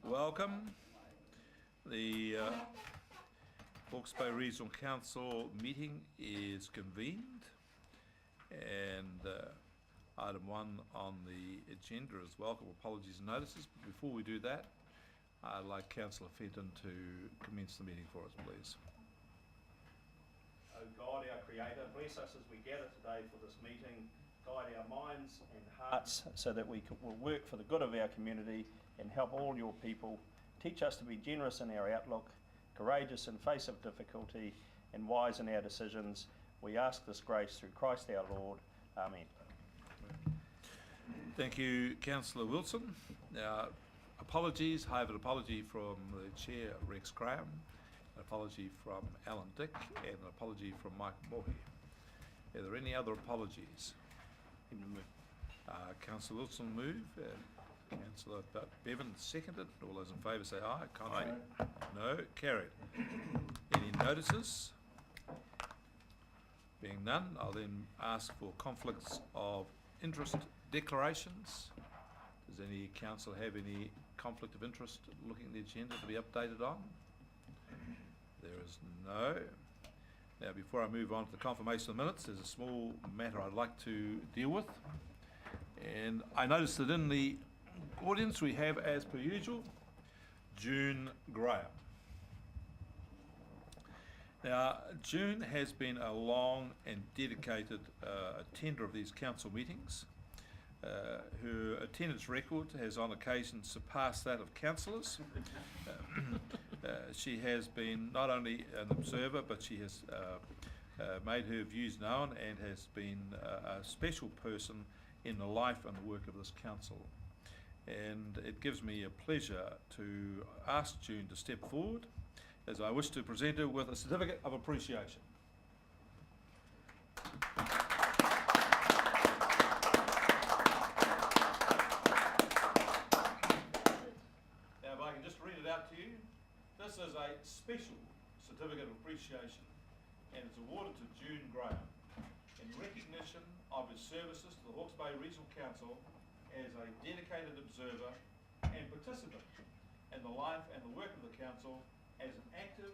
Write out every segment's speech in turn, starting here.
Welcome. The Hawke's Bay Regional Council meeting is convened, and item 1 on the agenda is welcome apologies and notices. But before we do that, I'd like Councillor Fenton to commence the meeting for us, please. O God, our Creator, bless us as we gather today for this meeting. Guide our minds and hearts so that we will work for the good of our community and help all your people. Teach us to be generous in our outlook, courageous in face of difficulty, and wise in our decisions. We ask this grace through Christ our Lord. Amen. Thank you, Councillor Wilson. Now, apologies. I have an apology from the Chair, Rex Graham, an apology from Alan Dick, and an apology from Mike Mohi. Are there any other apologies? Councillor Wilson move. Councillor Bevan seconded. All those in favour say aye. Contrary? Aye. No. Carried. Any notices? Being none, I'll then ask for conflicts of interest declarations. Does any council have any conflict of interest looking at the agenda to be updated on? There is no. Now, before I move on to the confirmation of the minutes, there's a small matter I'd like to deal with. And I noticed that in the audience we have, as per usual, June Graham. Now, June has been a long and dedicated attender of these council meetings. Her attendance record has on occasion surpassed that of councillors. She has been not only an observer, but she has made her views known and has been a special person in the life and the work of this council. And it gives me a pleasure to ask June to step forward as I wish to present her with a certificate of appreciation. Now, if I can just read it out to you. This is a special certificate of appreciation, and it's awarded to June Graham in recognition of his services to the Hawke's Bay Regional Council as a dedicated observer and participant in the life and the work of the council as an active,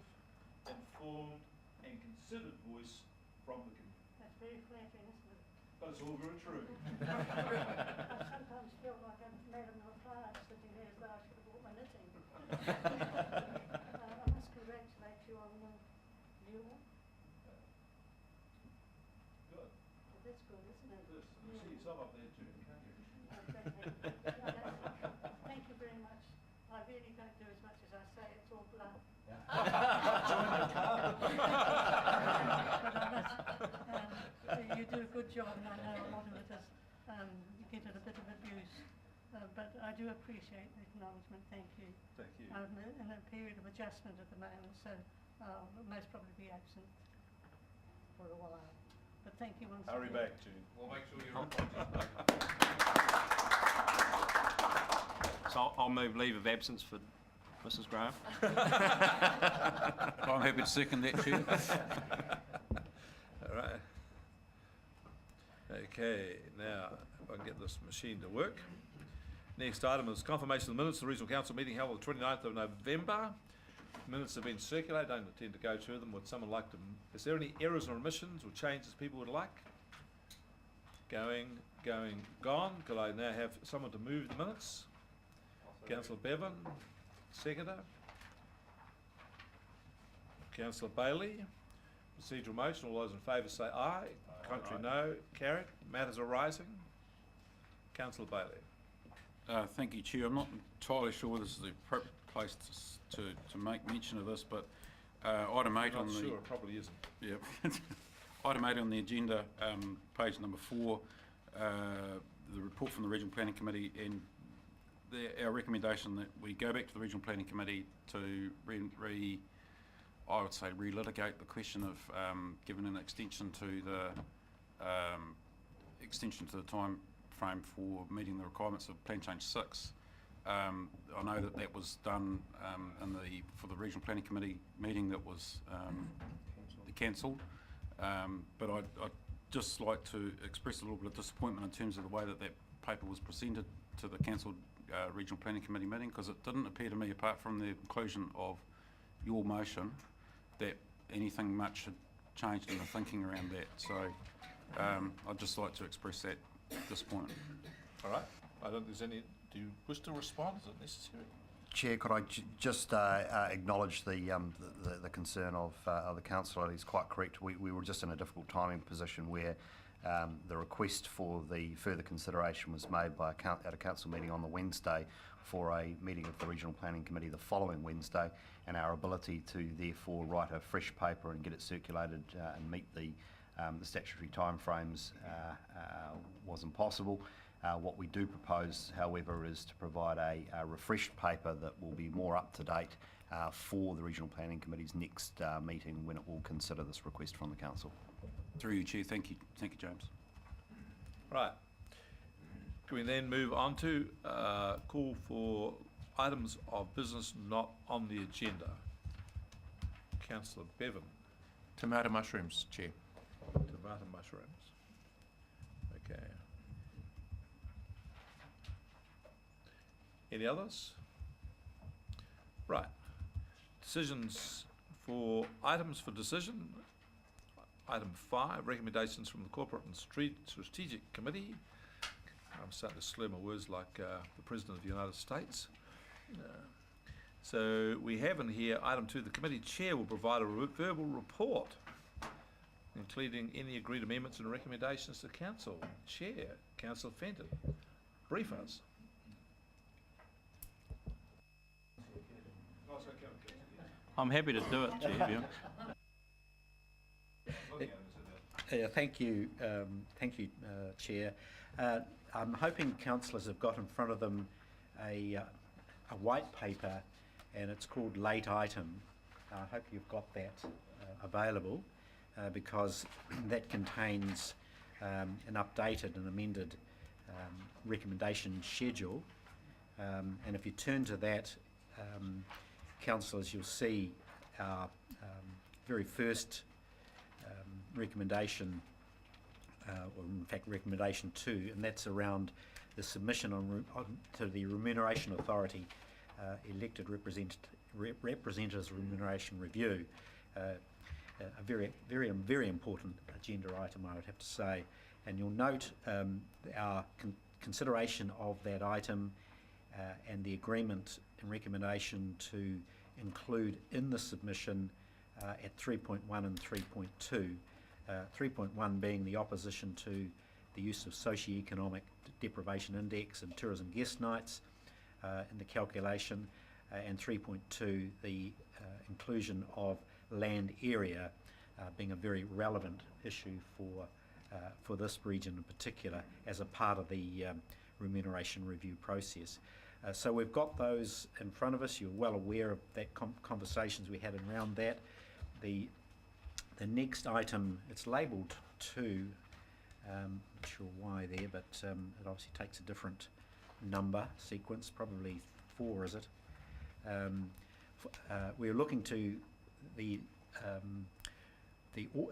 informed and considered voice from the community. That's very flattering, isn't it? But it's all very true. I sometimes feel like I'm Madam Lafarge sitting there as though I should have bought my knitting. I must congratulate you on the new one. Good. Well, that's good, isn't it? Yes. You see yourself up there too, can't you? Thank you very much. I really don't do as much as I say. It's all bluff. You do a good job, and I know a lot of it is you get it a bit of abuse. But I do appreciate the acknowledgement. Thank you. Thank you. I'm in a period of adjustment at the moment, so I'll most probably be absent for a while. But thank you once again. Hurry back, June. We'll make sure you're on. So I'll move leave of absence for Mrs. Graham. I'm happy to second that, Chair. All right. Okay, now if I can get this machine to work. Next item is confirmation of the minutes of the Regional Council meeting held on the 29th of November. Minutes have been circulated. I don't intend to go through them. Would someone like to? Is there any errors or omissions or changes people would like? Going, gone. Could I now have someone to move the minutes? Councillor Bevan, seconder. Councillor Bailey. Procedural motion. All those in favour say aye. Contrary no. Carried. Matters arising. Councillor Bailey. Thank you, Chair. I'm not entirely sure this is the appropriate place to make mention of this, but item 8 on the... Sure, it probably isn't. Yep. Item 8 on the agenda, page number 4, the report from the Regional Planning Committee, and our recommendation that we go back to the Regional Planning Committee to I would say relitigate the question of giving an extension to the time frame for meeting the requirements of Plan Change 6. I know that was done for the Regional Planning Committee meeting that was cancelled, but I'd just like to express a little bit of disappointment in terms of the way that paper was presented to the council Regional Planning Committee meeting, because it didn't appear to me, apart from the conclusion of your motion, that anything much had changed in the thinking around that. So I'd just like to express that at this point. All right. I don't think there's any. Do you wish to respond? Is it necessary? Chair, could I just acknowledge the concern of the councillor? He's quite correct. We were just in a difficult timing position where the request for the further consideration was made at a council meeting on the Wednesday for a meeting of the Regional Planning Committee the following Wednesday, and our ability to therefore write a fresh paper and get it circulated and meet the statutory timeframes wasn't possible. What we do propose, however, is to provide a refreshed paper that will be more up to date for the Regional Planning Committee's next meeting, when it will consider this request from the council. Through you, Chair. Thank you, James. Right. Can we then move on to call for items of business not on the agenda? Councillor Bevan. Tomato mushrooms, Chair. Tomato mushrooms. Okay. Any others? Right. Decisions for items for decision. Item 5, recommendations from the Corporate and Strategic Committee. I'm starting to slur my words like the President of the United States. So we have in here item 2, the committee chair will provide a verbal report, including any agreed amendments and recommendations to council. Chair, Councillor Fenton, brief us. I'm happy to do it, Chair. Thank you, Chair. I'm hoping councillors have got in front of them a white paper, and it's called Late Item. I hope you've got that available, because that contains an updated and amended recommendation schedule. And if you turn to that, councillors, you'll see our very first recommendation, or in fact recommendation 2, and that's around the submission to the Remuneration Authority elected representatives remuneration review. A very important agenda item, I would have to say. And you'll note our consideration of that item and the agreement and recommendation to include in the submission at 3.1 and 3.2. 3.1 being the opposition to the use of socio-economic deprivation index and tourism guest nights in the calculation, and 3.2 the inclusion of land area being a very relevant issue for this region in particular as a part of the remuneration review process. So we've got those in front of us. You're well aware of that conversations we had around that. The next item, it's labelled 2, not sure why there, but it obviously takes a different number sequence, probably 4, is it? We're looking to the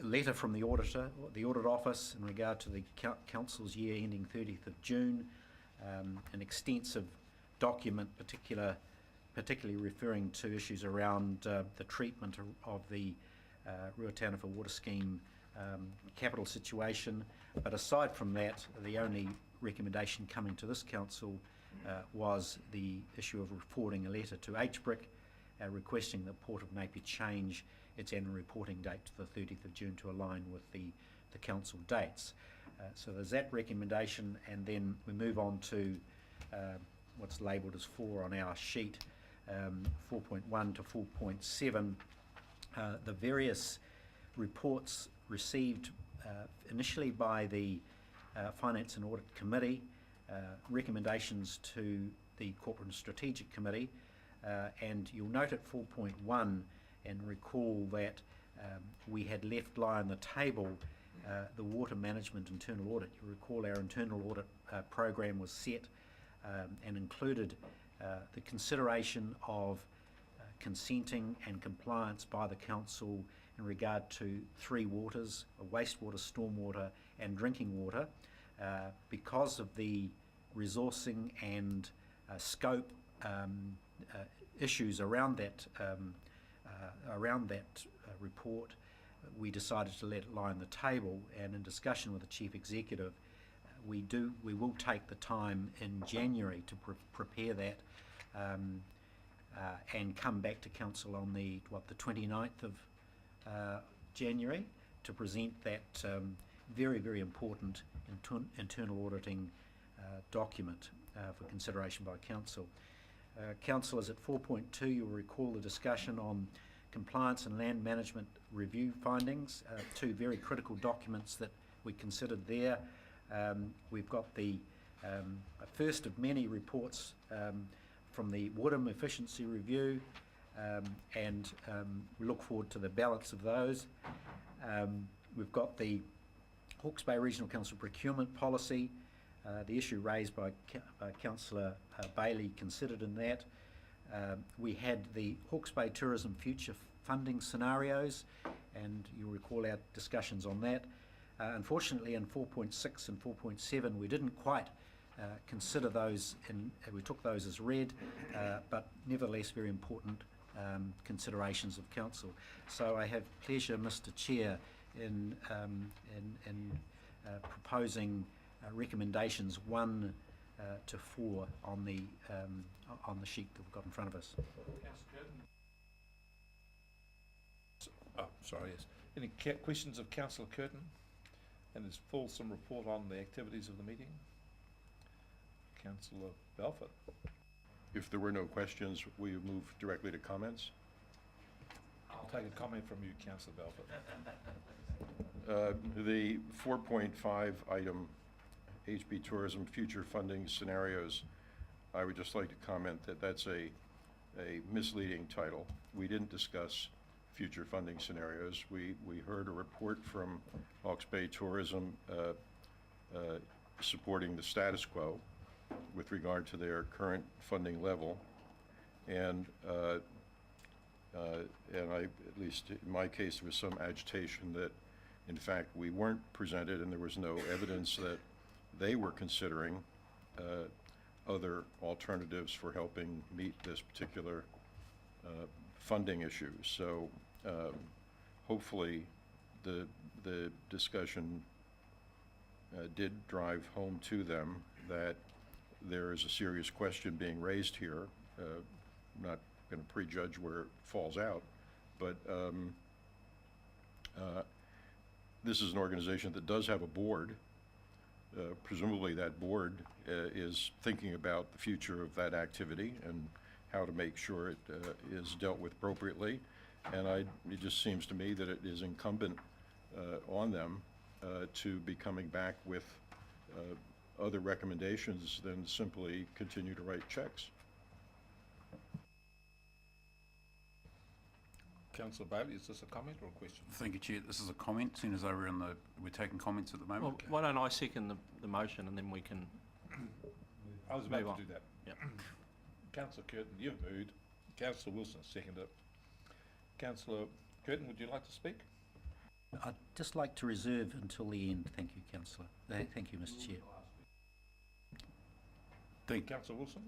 letter from the auditor, the audit office, in regard to the council's year ending 30th of June, an extensive document, particularly referring to issues around the treatment of the Ruataniwha Water Scheme capital situation. But aside from that, the only recommendation coming to this council was the issue of forwarding a letter to HBRIC requesting that Port of Napier change its annual reporting date to the 30th of June to align with the council dates. So there's that recommendation, and then we move on to what's labelled as 4 on our sheet, 4.1 to 4.7. The various reports received initially by the Finance and Audit Committee, recommendations to the Corporate and Strategic Committee, and you'll note at 4.1 and recall that we had left lie on the table the water management internal audit. You recall our internal audit program was set and included the consideration of consenting and compliance by the council in regard to 3 waters: wastewater, stormwater and drinking water. Because of the resourcing and scope, issues around that report, we decided to let it lie on the table, and in discussion with the Chief Executive, we will take the time in January to prepare that and come back to Council on the 29th of January to present that very, very important internal auditing document for consideration by Council. Councillors, at 4.2, you'll recall the discussion on compliance and land management review findings, two very critical documents that we considered there. We've got the first of many reports from the Woodham Efficiency Review, and we look forward to the balance of those. We've got the Hawke's Bay Regional Council procurement policy, the issue raised by Councillor Bailey considered in that. We had the Hawke's Bay Tourism future funding scenarios, and you'll recall our discussions on that. Unfortunately, in 4.6 and 4.7, we didn't quite consider those, we took those as read, but nevertheless very important considerations of Council. So I have pleasure, Mr. Chair, in proposing recommendations 1 to 4 on the sheet that we've got in front of us. Oh, sorry, yes. Any questions of Councillor Curtin and his fulsome report on the activities of the meeting? Councillor Belford. If there were no questions, will you move directly to comments? I'll take a comment from you, Councillor Belford. The 4.5 item, HB Tourism Future Funding Scenarios, I would just like to comment that that's a misleading title. We didn't discuss future funding scenarios. We heard a report from Hawke's Bay Tourism supporting the status quo with regard to their current funding level, and I, at least in my case, there was some agitation that in fact we weren't presented and there was no evidence that they were considering other alternatives for helping meet this particular funding issue. So hopefully the discussion did drive home to them that there is a serious question being raised here. I'm not going to prejudge where it falls out, but this is an organization that does have a board. Presumably that board is thinking about the future of that activity and how to make sure it is dealt with appropriately. And it just seems to me that it is incumbent on them to be coming back with other recommendations than simply continue to write checks. Councillor Bailey, is this a comment or a question? Thank you, Chair. This is a comment, seeing as we're taking comments at the moment. Well, why don't I second the motion and then we can I was about move on. to do that. Yep. Councillor Curtin, you've moved. Councillor Wilson seconded it. Councillor Curtin, would you like to speak? I'd just like to reserve until the end. Thank you, Councillor. Thank you, Mr. Chair. Councillor Wilson?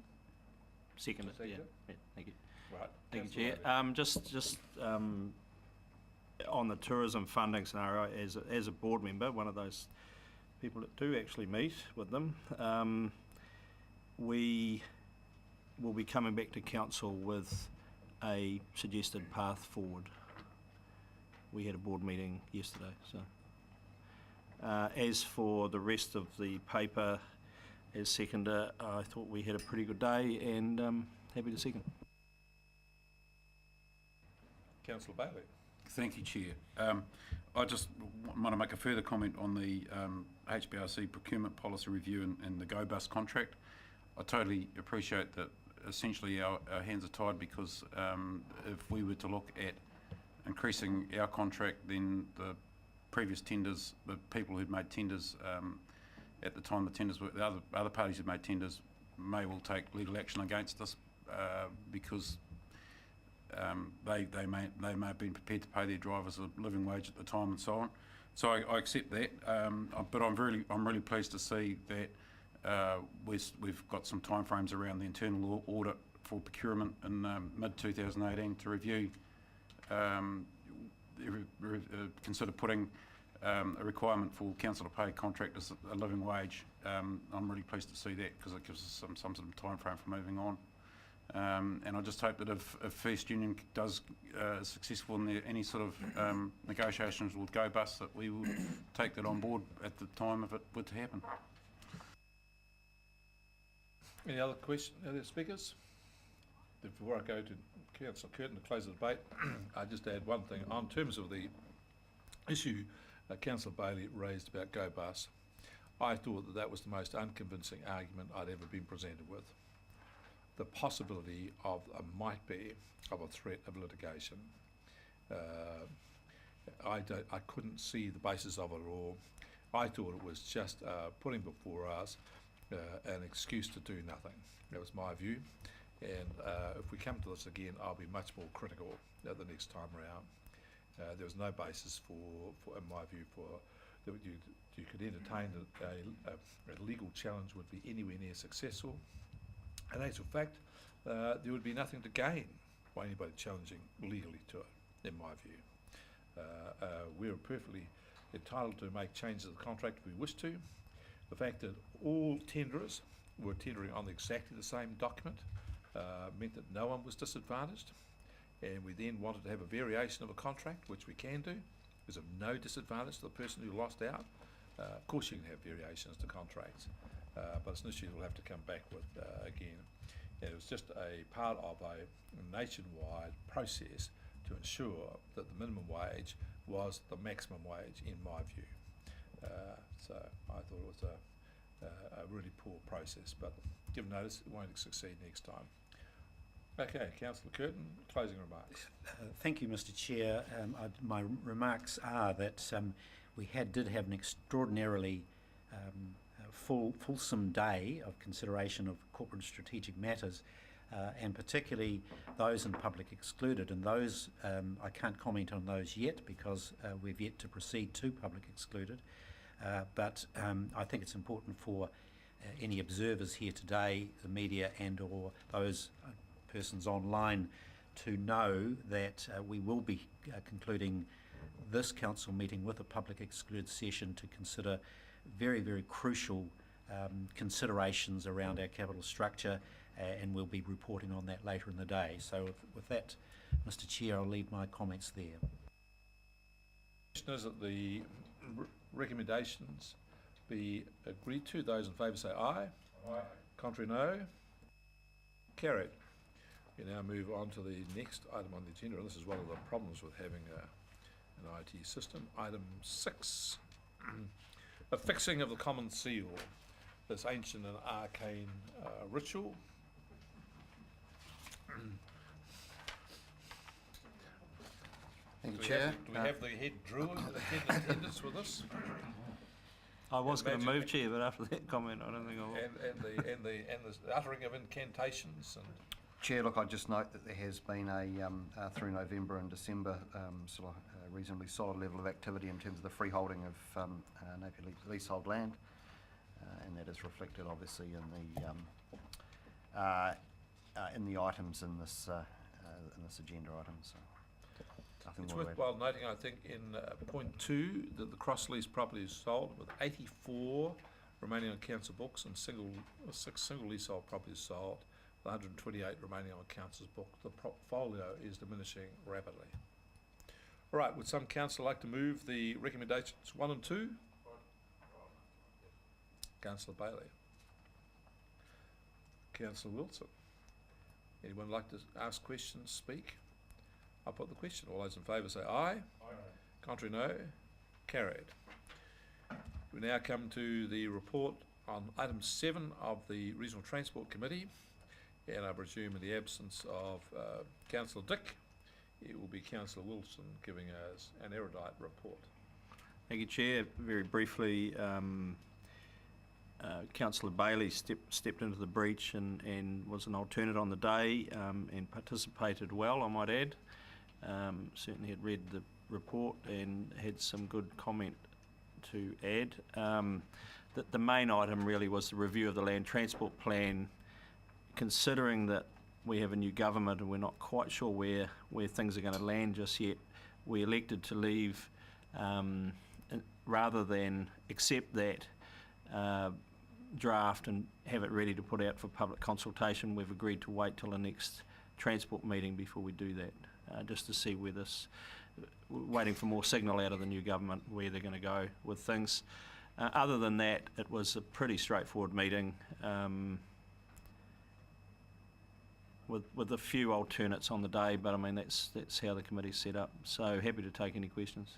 Second it, yeah. Second? Yeah, thank you. Right. Thank you, Councillor Riley. Just on the tourism funding scenario, as a board member, one of those people that do actually meet with them, we will be coming back to council with a suggested path forward. We had a board meeting yesterday, so. As for the rest of the paper, as seconder, I thought we had a pretty good day and happy to second. Councillor Bailey. Thank you, Chair. I just want to make a further comment on the HBRC procurement policy review and the Go Bus contract. I totally appreciate that essentially our hands are tied because if we were to look at increasing our contract, then the previous tenders, the people who'd made tenders at the time the tenders were, the other parties who'd made tenders may well take legal action against us because they may have been prepared to pay their drivers a living wage at the time and so on. So I accept that, but I'm really pleased to see that we've got some timeframes around the internal audit for procurement in mid-2018 to review, consider putting a requirement for council to pay contractors a living wage. I'm really pleased to see that because it gives us some sort of time frame for moving on. And I just hope that if First Union does successful in any sort of negotiations with Go Bus, that we will take that on board at the time if it were to happen. Any other speakers? Before I go to Councillor Curtin to close the debate, I just add one thing. On terms of the issue Councillor Bailey raised about Go Bus, I thought that was the most unconvincing argument I'd ever been presented with. The possibility of might be of a threat of litigation. I couldn't see the basis of it at all. I thought it was just putting before us an excuse to do nothing. That was my view. And if we come to this again, I'll be much more critical the next time around. There was no basis for in my view, for that you could entertain a legal challenge would be anywhere near successful. In actual fact, there would be nothing to gain by anybody challenging legally to it, in my view. We're perfectly entitled to make changes to the contract if we wish to. The fact that all tenderers were tendering on exactly the same document meant that no one was disadvantaged, and we then wanted to have a variation of a contract, which we can do. There's of no disadvantage to the person who lost out. Of course you can have variations to contracts, but it's an issue we'll have to come back with again. And it was just a part of a nationwide process to ensure that the minimum wage was the maximum wage, in my view. So I thought it was a really poor process, but give notice, it won't succeed next time. Okay, Councillor Curtin, closing remarks. Thank you, Mr. Chair. My remarks are that we did have an extraordinarily fulsome day of consideration of corporate and strategic matters, and particularly those in public excluded. And those, I can't comment on those yet because we've yet to proceed to public excluded. But I think it's important for any observers here today, the media and or those persons online, to know that we will be concluding this council meeting with a public excluded session to consider very, very crucial considerations around our capital structure, and we'll be reporting on that later in the day. So with that, Mr. Chair, I'll leave my comments there. Is that the recommendations be agreed to? Those in favour say aye. Aye. Contrary, no. Carried. We now move on to the next item on the agenda, and this is one of the problems with having an IT system. Item 6, affixing of the common seal, this ancient and arcane ritual. Thank you, Chair. Do we have the head druid in attendance with us? I was going to move, Chair, but after that comment, I don't think I will. And the uttering of incantations and. Chair, look, I just note that there has been through November and December sort of a reasonably solid level of activity in terms of the freeholding of Napier leasehold land, and that is reflected obviously in the items in this agenda item. So nothing It's more to add. worthwhile noting, I think, in point 2 that the cross-lease property is sold, with 84 remaining on council books and 6 single leasehold properties sold. 128 remaining on council's book. The portfolio is diminishing rapidly. All right, would some council like to move the recommendations 1 and 2? Councillor Bailey. Councillor Wilson. Anyone like to ask questions, speak? I'll put the question. All those in favour say aye. Aye. Contrary, no. Carried. We now come to the report on item 7 of the Regional Transport Committee. And I presume in the absence of Councillor Dick, it will be Councillor Wilson giving us an erudite report. Thank you, Chair. Very briefly, Councillor Bailey stepped into the breach and was an alternate on the day and participated well, I might add. Certainly had read the report and had some good comment to add. the main item really was the review of the land transport plan, considering that we have a new government and we're not quite sure where things are going to land just yet. We elected to leave, rather than accept that draft and have it ready to put out for public consultation. We've agreed to wait till the next transport meeting before we do that, just to see where this, waiting for more signal out of the new government where they're going to go with things. Other than that, it was a pretty straightforward meeting, with a few alternates on the day, but I mean that's how the committee's set up. So happy to take any questions.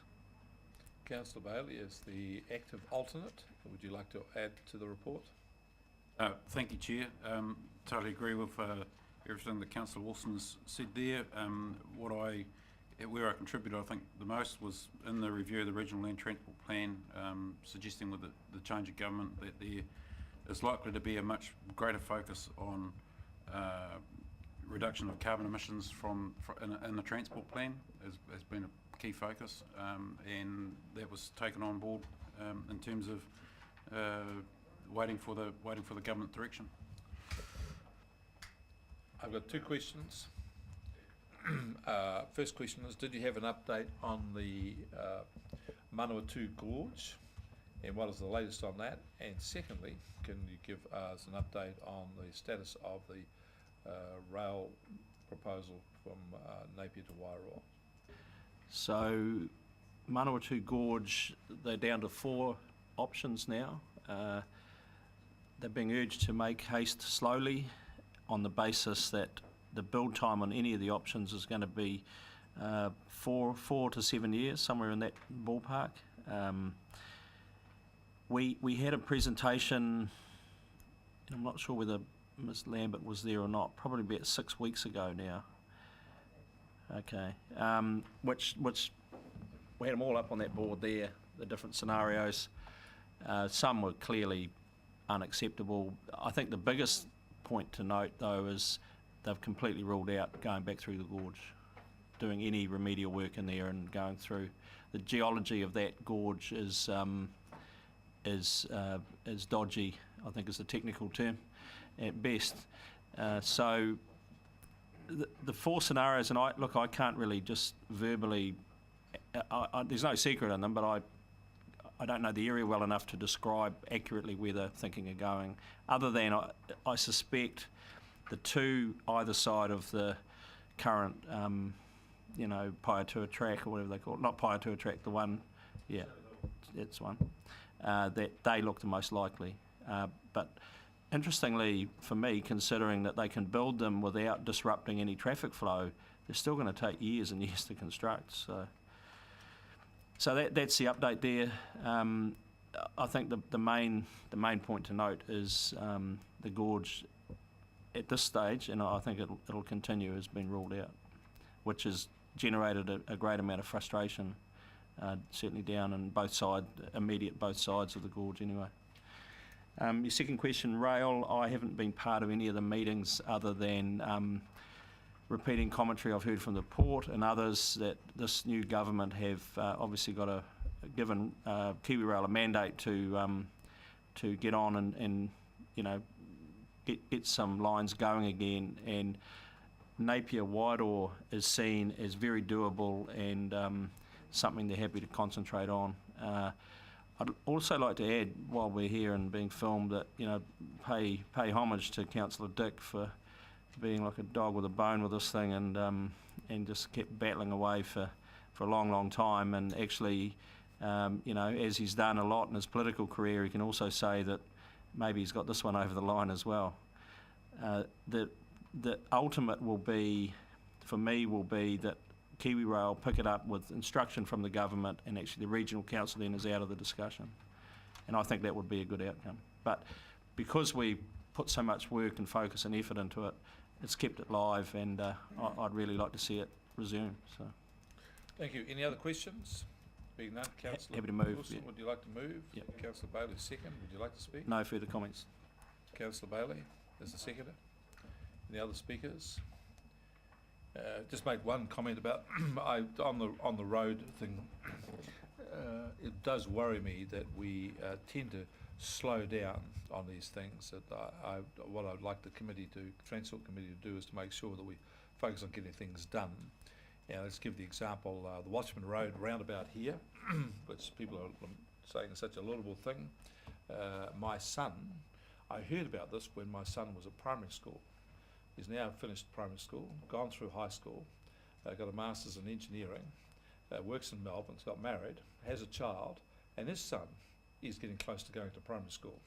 Councillor Bailey is the active alternate. Would you like to add to the report? Thank you, Chair. Totally agree with everything that Councillor Wilson's said there. Where I contributed, I think, the most was in the review of the Regional Land Transport Plan, suggesting with the change of government that there is likely to be a much greater focus on reduction of carbon emissions in the transport plan has been a key focus, and that was taken on board in terms of waiting for the government direction. I've got two questions. First question is, did you have an update on the Manawatu Gorge, and what is the latest on that? And secondly, can you give us an update on the status of the rail proposal from Napier to Wairoa? So Manawatu Gorge, they're down to 4 options now. They're being urged to make haste slowly on the basis that the build time on any of the options is going to be 4 to 7 years, somewhere in that ballpark. We had a presentation, I'm not sure whether Ms Lambert was there or not, probably about 6 weeks ago now. Okay, which we had them all up on that board there, the different scenarios. Some were clearly unacceptable. I think the biggest point to note though is they've completely ruled out going back through the gorge, doing any remedial work in there and going through. The geology of that gorge is dodgy, I think is the technical term at best. So the 4 scenarios, and I can't really just verbally, there's no secret in them, but I don't know the area well enough to describe accurately where they're thinking of going, other than I suspect the 2 either side of the current, Paiatua track or whatever they call it, not Paiatua track, the one, yeah, it's one, that they look the most likely. But interestingly for me, considering that they can build them without disrupting any traffic flow, they're still going to take years and years to construct. So that's the update there. I think the main point to note is the gorge at this stage, and I think it'll continue, has been ruled out, which has generated a great amount of frustration, certainly down in both sides of the gorge anyway. Your second question, rail, I haven't been part of any of the meetings other than repeating commentary I've heard from the port and others that this new government have obviously got given Kiwi Rail a mandate to get on and get some lines going again, and Napier Wairoa is seen as very doable and something they're happy to concentrate on. I'd also like to add, while we're here and being filmed, that pay homage to Councillor Dick for being like a dog with a bone with this thing, and just kept battling away for a long time, and actually as he's done a lot in his political career, he can also say that maybe he's got this one over the line as well. The ultimate will be, for me, that Kiwi Rail pick it up with instruction from the government, and actually the regional council then is out of the discussion. And I think that would be a good outcome. But because we put so much work and focus and effort into it, it's kept it live, and I'd really like to see it resume. So. Thank you. Any other questions? Being none, Councillor Happy to move. Wilson, Yeah. would you like to move? Yep. Councillor Bailey, second. Would you like to speak? No further comments. Councillor Bailey is the seconder. Any other speakers? Just make one comment about on the road thing. It does worry me that we tend to slow down on these things. That what I'd like the Transport Committee to do is to make sure that we focus on getting things done. Now, let's give the example, the Watchman Road roundabout here, which people are saying is such a laudable thing. My son, I heard about this when my son was at primary school. He's now finished primary school, gone through high school, got a master's in engineering, works in Melbourne, got married, has a child, and his son is getting close to going to primary school.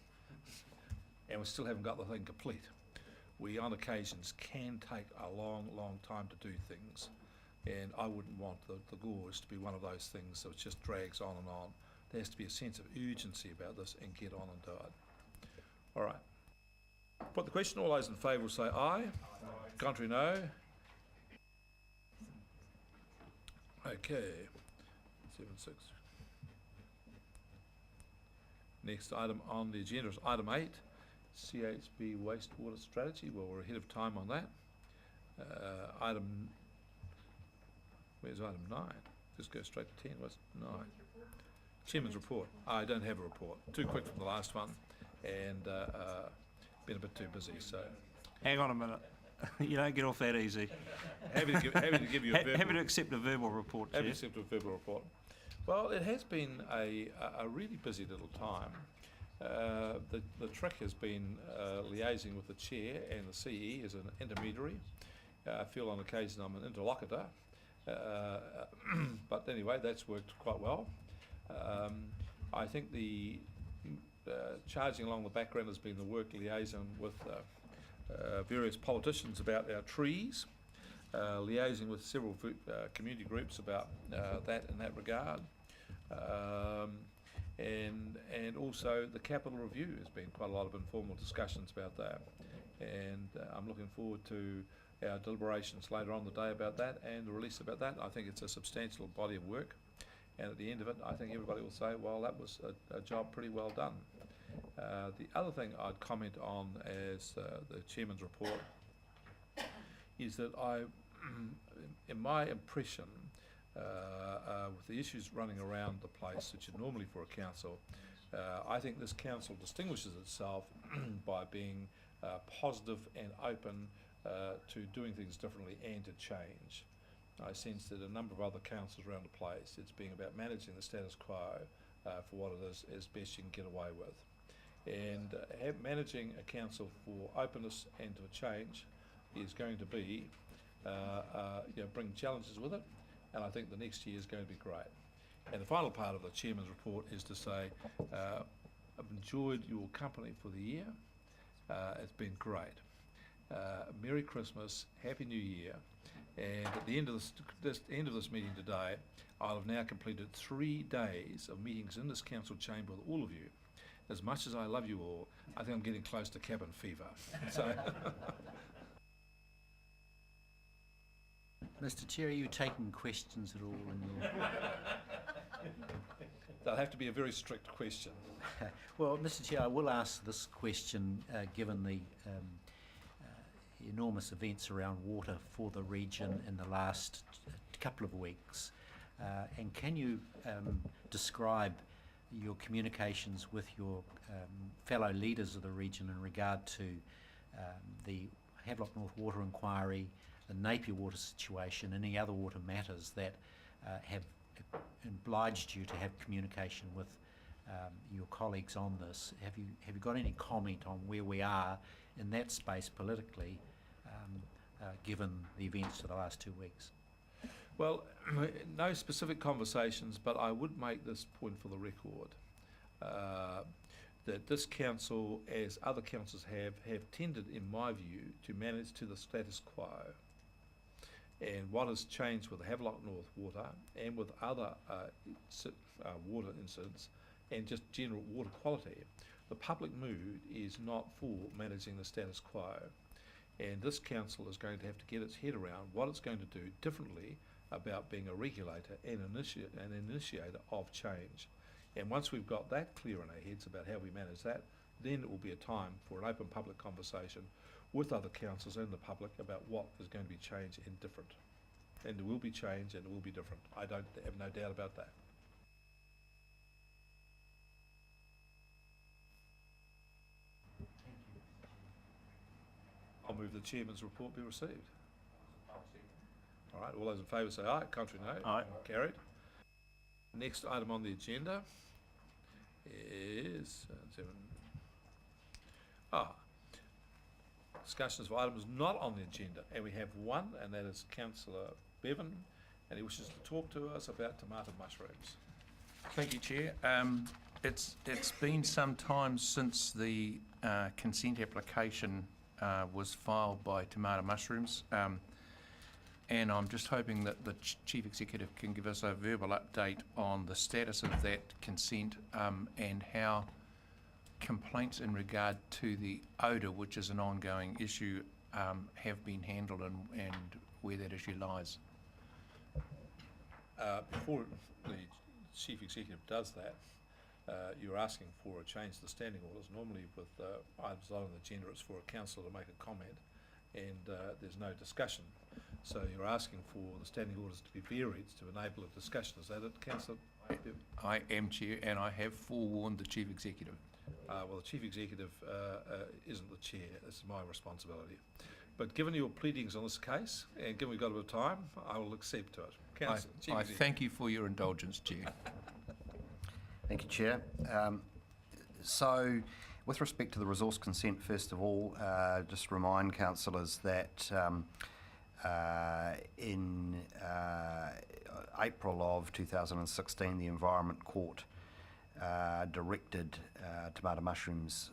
And we still haven't got the thing complete. We, on occasions, can take a long, long time to do things. And I wouldn't want the gorge to be one of those things that just drags on and on. There has to be a sense of urgency about this and get on and do it. All right. Put the question. All those in favour will say aye. Contrary, no. Okay. 7-6. Next item on the agenda is item 8, CHB Wastewater Strategy. Well, we're ahead of time on that. Where's item 9? Just go straight to 10. What's 9? Chairman's report. I don't have a report. Too quick from the last one, and been a bit too busy. So, Hang on a minute. You don't get off that easy. happy to give you a verbal. Happy to accept a verbal report, Chair. Happy to accept a verbal report. Well, it has been a really busy little time. The trick has been liaising with the chair and the CE as an intermediary. I feel on occasion I'm an interlocutor. But anyway, that's worked quite well. I think the charging along the background has been the work liaison with various politicians about our trees, liaising with several community groups about that in that regard, and also the capital review. Has been quite a lot of informal discussions about that, and I'm looking forward to our deliberations later on the day about that and the release about that. I think it's a substantial body of work, and at the end of it I think everybody will say, well, that was a job pretty well done. The other thing I'd comment on as the Chairman's report is that in my impression, with the issues running around the place, which are normally for a council, I think this council distinguishes itself by being positive and open to doing things differently and to change. I sense that a number of other councils around the place, it's being about managing the status quo for what it is as best you can get away with. And managing a council for openness and to change is going to be, bring challenges with it, and I think the next year is going to be great. And the final part of the Chairman's report is to say, I've enjoyed your company for the year. It's been great. Merry Christmas, Happy New Year, and at the end of this meeting today, I'll have now completed 3 days of meetings in this council chamber with all of you. As much as I love you all, I think I'm getting close to cabin fever. So, Mr. Chair, are you taking questions at all in your... That'll have to be a very strict question. Well, Mr. Chair, I will ask this question given the enormous events around water for the region in the last couple of weeks. And can you describe your communications with your fellow leaders of the region in regard to the Havelock North Water Inquiry, the Napier water situation, any other water matters that have obliged you to have communication with your colleagues on this? Have you got any comment on where we are in that space politically, given the events of the last 2 weeks? Well, no specific conversations, but I would make this point for the record, that this council, as other councils have tended, in my view, to manage to the status quo. And what has changed with the Havelock North water and with other water incidents and just general water quality, the public mood is not for managing the status quo. And this council is going to have to get its head around what it's going to do differently about being a regulator and an initiator of change. And once we've got that clear in our heads about how we manage that, then it will be a time for an open public conversation with other councils and the public about what is going to be changed and different. And there will be change and it will be different. I have no doubt about that. I'll move the chairman's report be received. All right, all those in favour say aye, contrary no. Aye. Carried. Next item on the agenda is discussions of items not on the agenda, and we have one, and that is Councillor Bevan, and he wishes to talk to us about tomato mushrooms. Thank you, Chair. It's been some time since the consent application was filed by Tomato Mushrooms, and I'm just hoping that the Chief Executive can give us a verbal update on the status of that consent and how complaints in regard to the odour, which is an ongoing issue, have been handled and where that issue lies. Before the Chief Executive does that, you're asking for a change to the standing orders. Normally with items not on the agenda, it's for a councillor to make a comment, and there's no discussion. So you're asking for the standing orders to be varied to enable a discussion. Is that it, Councillor? I am Chair, and I have forewarned the Chief Executive. Well, the Chief Executive isn't the Chair. This is my responsibility. But given your pleadings on this case, and given we've got a bit of time, I will accept to it. Councillor, Chief I Executive. thank you for your indulgence, Chair. Thank you, Chair. So, with respect to the resource consent, first of all, just remind councillors that in April of 2016, the Environment Court directed Tomato Mushrooms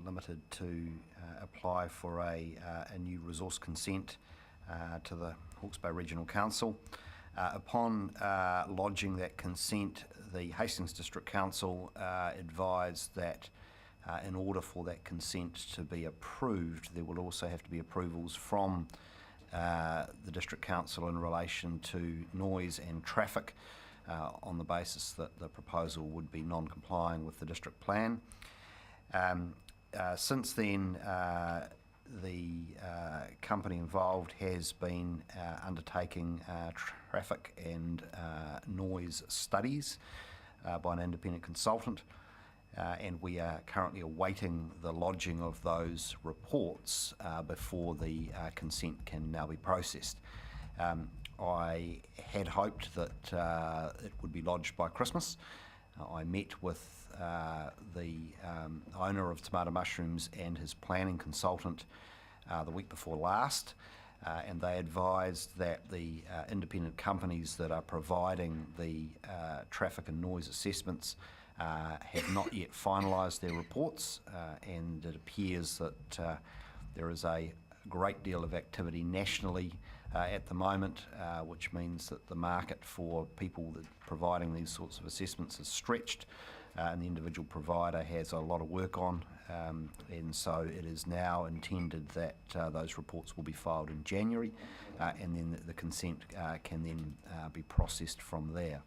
Limited to apply for a new resource consent to the Hawke's Bay Regional Council. Upon lodging that consent, the Hastings District Council advised that in order for that consent to be approved, there would also have to be approvals from the District Council in relation to noise and traffic on the basis that the proposal would be non-complying with the district plan. Since then, the company involved has been undertaking traffic and noise studies by an independent consultant, and we are currently awaiting the lodging of those reports before the consent can now be processed. I had hoped that it would be lodged by Christmas. I met with the owner of Tomato Mushrooms and his planning consultant the week before last, and they advised that the independent companies that are providing the traffic and noise assessments have not yet finalised their reports, and it appears that there is a great deal of activity nationally at the moment, which means that the market for people that providing these sorts of assessments is stretched, and the individual provider has a lot of work on, and so it is now intended that those reports will be filed in January, and then the consent can then be processed from there.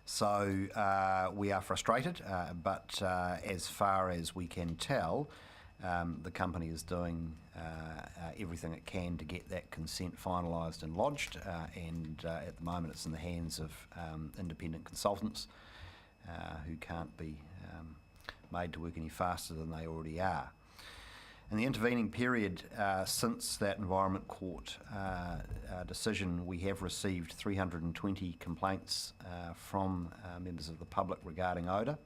So we are frustrated, but as far as we can tell, the company is doing everything it can to get that consent finalised and lodged, and at the moment it's in the hands of independent consultants who can't be made to work any faster than they already are. In the intervening period since that Environment Court decision, we have received 320 complaints from members of the public regarding odour,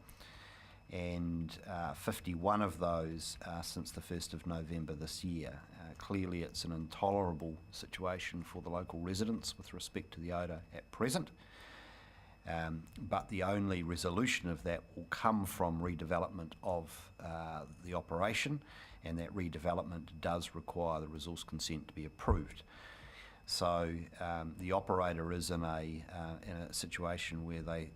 and 51 of those since the 1st of November this year. Clearly it's an intolerable situation for the local residents with respect to the odour at present, but the only resolution of that will come from redevelopment of the operation, and that redevelopment does require the resource consent to be approved. So the operator is in a situation where they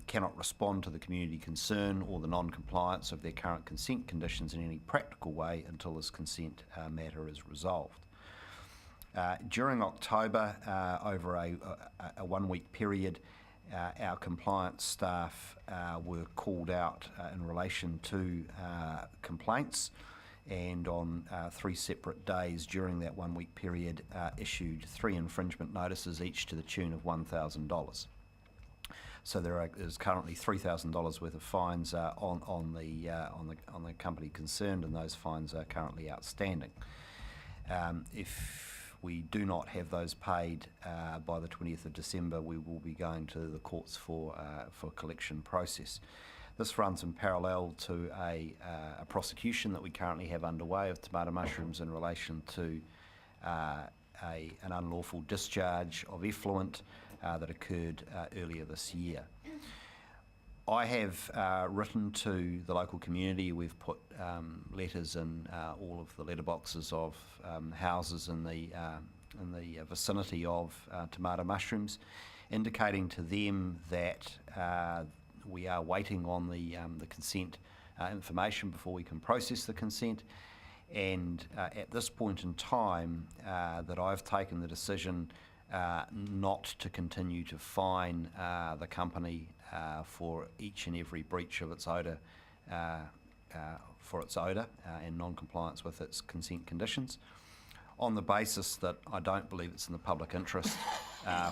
cannot respond to the community concern or the non-compliance of their current consent conditions in any practical way until this consent matter is resolved. During October, over a one-week period, our compliance staff were called out in relation to complaints, and on 3 separate days during that one-week period issued 3 infringement notices, each to the tune of $1,000. So is currently $3,000 worth of fines on the company concerned, and those fines are currently outstanding. If we do not have those paid by the 20th of December, we will be going to the courts for collection process. This runs in parallel to a prosecution that we currently have underway of Tomato Mushrooms in relation to an unlawful discharge of effluent that occurred earlier this year. I have written to the local community. We've put letters in all of the letterboxes of houses in the vicinity of Tomato Mushrooms, indicating to them that we are waiting on the consent information before we can process the consent. And at this point in time, that I've taken the decision not to continue to fine the company for each and every breach of its odour, and non-compliance with its consent conditions, on the basis that I don't believe it's in the public interest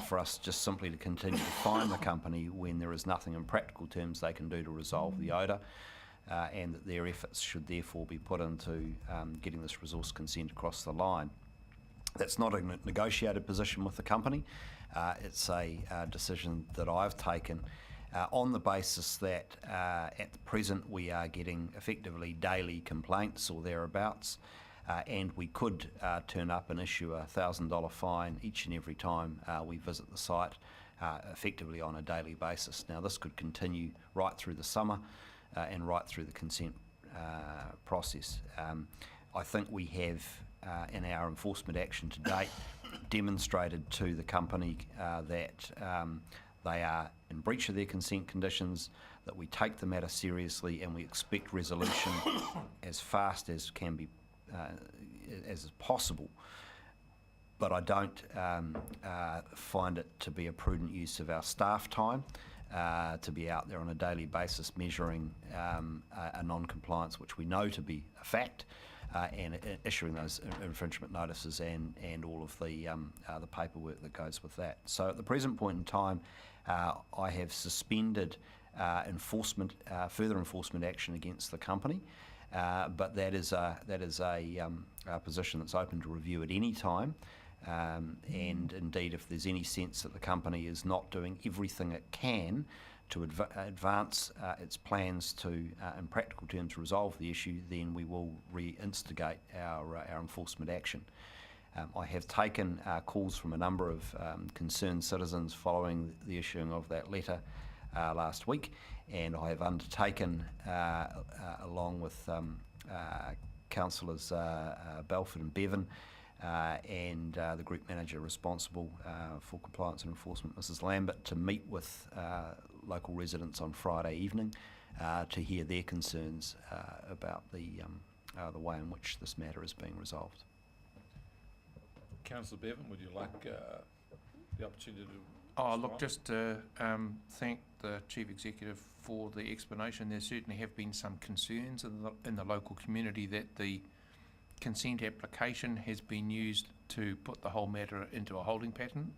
for us just simply to continue to fine the company when there is nothing in practical terms they can do to resolve the odour, and that their efforts should therefore be put into getting this resource consent across the line. That's not a negotiated position with the company. It's a decision that I've taken on the basis that at the present we are getting effectively daily complaints or thereabouts, and we could turn up and issue a $1,000 fine each and every time we visit the site, effectively on a daily basis. Now, this could continue right through the summer and right through the consent process. I think we have, in our enforcement action to date, demonstrated to the company that they are in breach of their consent conditions, that we take the matter seriously, and we expect resolution as fast as can be, as is possible. But I don't find it to be a prudent use of our staff time to be out there on a daily basis measuring a non-compliance, which we know to be a fact, and issuing those infringement notices and all of the paperwork that goes with that. So at the present point in time, I have suspended further enforcement action against the company, but that is a position that's open to review at any time. And indeed, if there's any sense that the company is not doing everything it can to advance its plans to, in practical terms, resolve the issue, then we will reinstigate our enforcement action. I have taken calls from a number of concerned citizens following the issuing of that letter last week, and I have undertaken, along with councillors Belford and Bevan, and the group manager responsible for compliance and enforcement, Mrs. Lambert, to meet with local residents on Friday evening to hear their concerns about the way in which this matter is being resolved. Councillor Bevan, would you like the opportunity to Look, just to thank the Chief Executive for the explanation. There certainly have been some concerns in the local community that the consent application has been used to put the whole matter into a holding pattern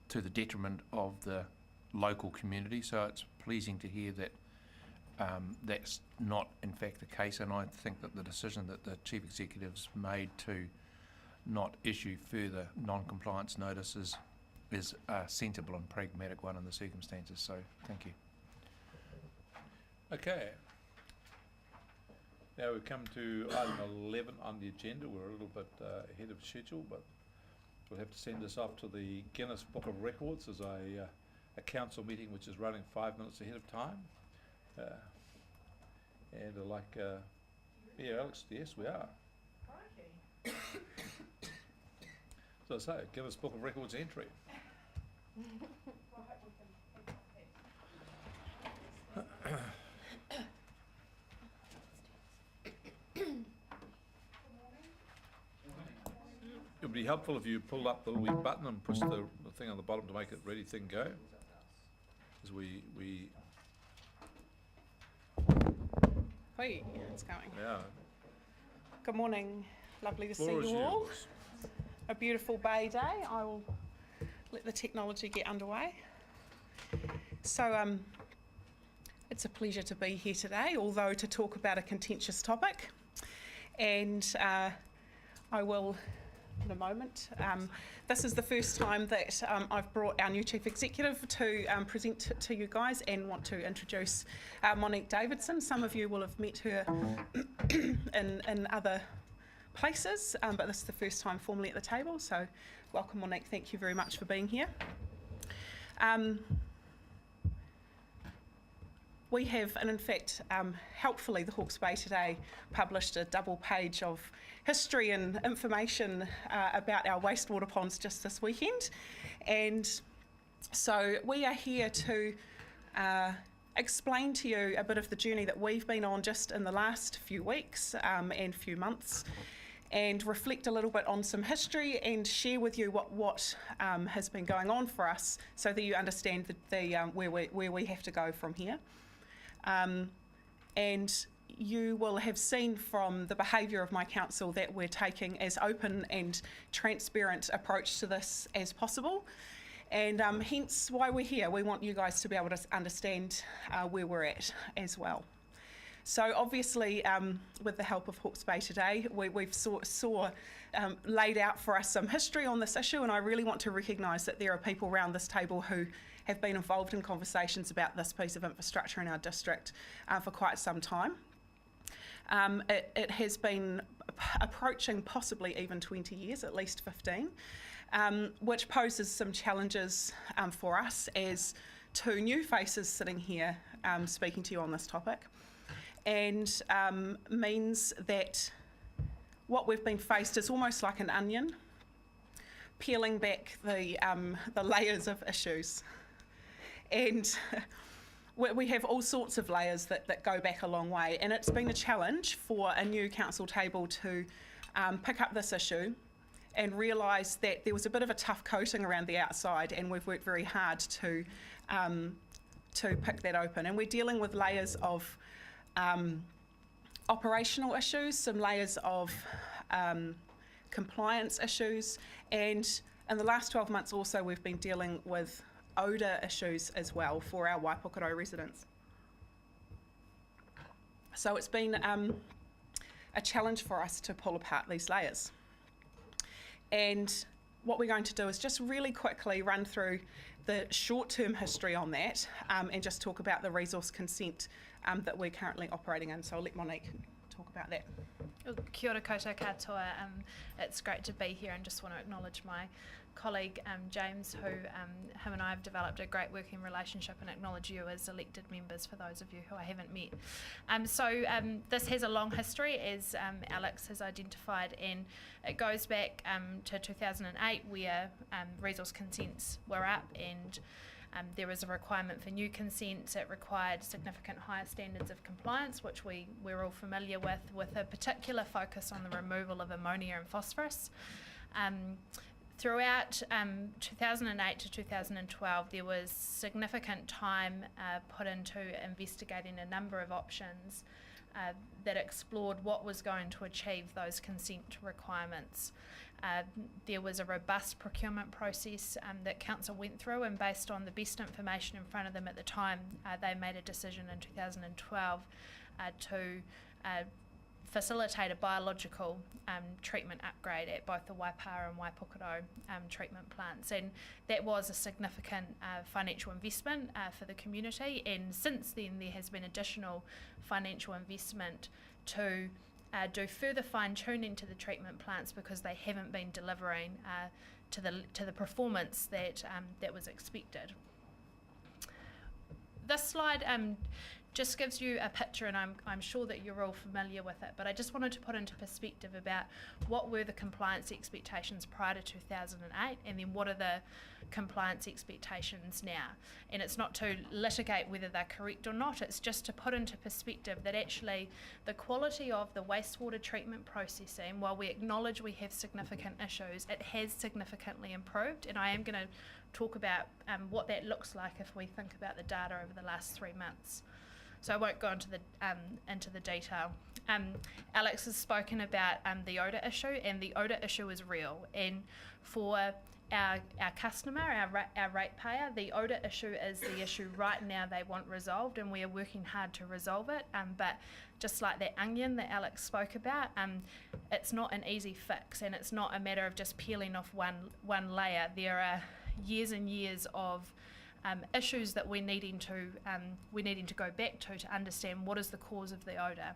to the detriment of the local community. So it's pleasing to hear that that's not in fact the case, and I think that the decision that the Chief Executive's made to not issue further non-compliance notices is a sensible and pragmatic one in the circumstances, so thank you. Okay. Now we come to item 11 on the agenda. We're a little bit ahead of schedule, but we'll have to send this off to the Guinness Book of Records as a council meeting which is running 5 minutes ahead of time. And yeah, Alex, yes, we are. So I say, Guinness Book of Records entry. It would be helpful if you pulled up the little wee button and pushed the thing on the bottom to make it ready thing go. As we Hey, it's going. yeah. Good morning. Lovely to see Floor is you all. yours. A beautiful bay day. I will let the technology get underway. So it's a pleasure to be here today, although to talk about a contentious topic. And I will, in a moment. This is the first time that I've brought our new Chief Executive to present to you guys, and want to introduce Monique Davidson. Some of you will have met her in other places, but this is the first time formally at the table. So welcome, Monique. Thank you very much for being here. We have, and in fact, helpfully, the Hawke's Bay today published a double page of history and information about our wastewater ponds just this weekend. And so we are here to explain to you a bit of the journey that we've been on just in the last few weeks and few months, and reflect a little bit on some history and share with you what has been going on for us, so that you understand where we have to go from here. And you will have seen from the behaviour of my council that we're taking as open and transparent approach to this as possible, and hence why we're here. We want you guys to be able to understand where we're at as well. So obviously, with the help of Hawke's Bay today, we've laid out for us some history on this issue, and I really want to recognise that there are people around this table who have been involved in conversations about this piece of infrastructure in our district for quite some time. It has been approaching possibly even 20 years, at least 15, which poses some challenges for us as two new faces sitting here speaking to you on this topic, and means that what we've been faced is almost like an onion, peeling back the layers of issues. And we have all sorts of layers that go back a long way, and it's been a challenge for a new council table to pick up this issue and realise that there was a bit of a tough coating around the outside, and we've worked very hard to pick that open. And we're dealing with layers of operational issues, some layers of compliance issues, and in the last 12 months also we've been dealing with odour issues as well for our Waipokoro residents. So it's been a challenge for us to pull apart these layers. And what we're going to do is just really quickly run through the short-term history on that, and just talk about the resource consent that we're currently operating in. So I'll let Monique talk about that. Kia ora koutou katoa. It's great to be here, and just want to acknowledge my colleague James, who him and I have developed a great working relationship, and acknowledge you as elected members for those of you who I haven't met. This has a long history, as Alex has identified, and it goes back to 2008, where resource consents were up, and there was a requirement for new consents. It required significant higher standards of compliance, which we're all familiar with a particular focus on the removal of ammonia and phosphorus. Throughout 2008 to 2012, there was significant time put into investigating a number of options that explored what was going to achieve those consent requirements. There was a robust procurement process that Council went through, and based on the best information in front of them at the time, they made a decision in 2012 to facilitate a biological treatment upgrade at both the Waipara and Waipokoro treatment plants, and that was a significant financial investment for the community. And since then, there has been additional financial investment to do further fine-tuning to the treatment plants, because they haven't been delivering to the performance that was expected. This slide just gives you a picture, and I'm sure that you're all familiar with it, but I just wanted to put into perspective about what were the compliance expectations prior to 2008, and then what are the compliance expectations now. And it's not to litigate whether they're correct or not, it's just to put into perspective that actually the quality of the wastewater treatment processing, while we acknowledge we have significant issues, it has significantly improved, and I am going to talk about what that looks like if we think about the data over the last 3 months. So I won't go into the detail. Alex has spoken about the odour issue, and the odour issue is real. And for our customer, our ratepayer, the odour issue is the issue right now they want resolved, and we are working hard to resolve it. But just like that onion that Alex spoke about, it's not an easy fix, and it's not a matter of just peeling off one layer. There are years and years of issues that we're needing to go back to understand what is the cause of the odour.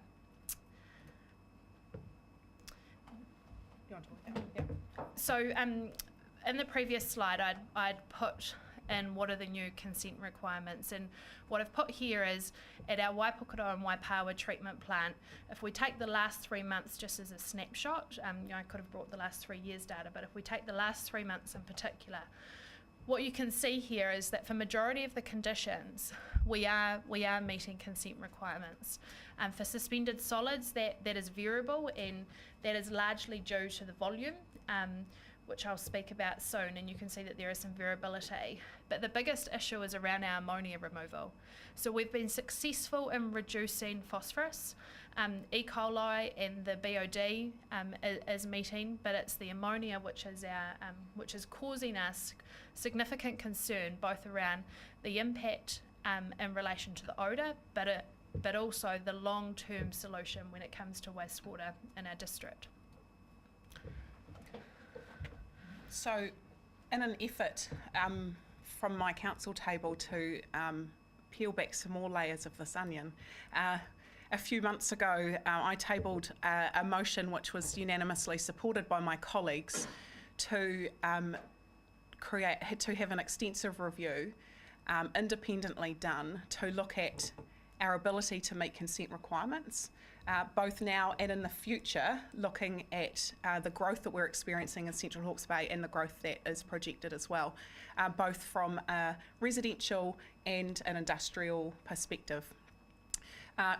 You want to talk about that? Yeah. So in the previous slide, I'd put in what are the new consent requirements, and what I've put here is at our Waipukoro and Waipawa treatment plant, if we take the last 3 months just as a snapshot, I could have brought the last 3 years data, but if we take the last 3 months in particular, what you can see here is that for majority of the conditions, we are meeting consent requirements. For suspended solids, that is variable, and that is largely due to the volume, which I'll speak about soon, and you can see that there is some variability. But the biggest issue is around our ammonia removal. So we've been successful in reducing phosphorus. E. coli and the BOD is meeting, but it's the ammonia which is causing us significant concern, both around the impact in relation to the odour, but also the long-term solution when it comes to wastewater in our district. So, in an effort from my council table to peel back some more layers of this onion, a few months ago I tabled a motion which was unanimously supported by my colleagues to have an extensive review independently done to look at our ability to meet consent requirements, both now and in the future, looking at the growth that we're experiencing in Central Hawke's Bay and the growth that is projected as well, both from a residential and an industrial perspective.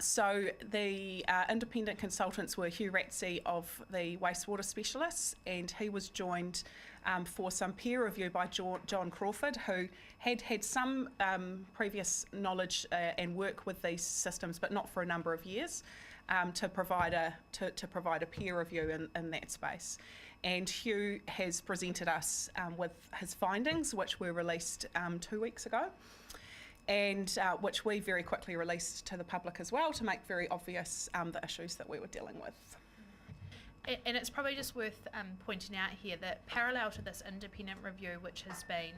So the independent consultants were Hugh Ratsey of the Wastewater Specialists, and he was joined for some peer review by John Crawford, who had some previous knowledge and work with these systems, but not for a number of years, to provide a peer review in that space. And Hugh has presented us with his findings, which were released 2 weeks ago, and which we very quickly released to the public as well to make very obvious the issues that we were dealing with. And it's probably just worth pointing out here that parallel to this independent review, which has been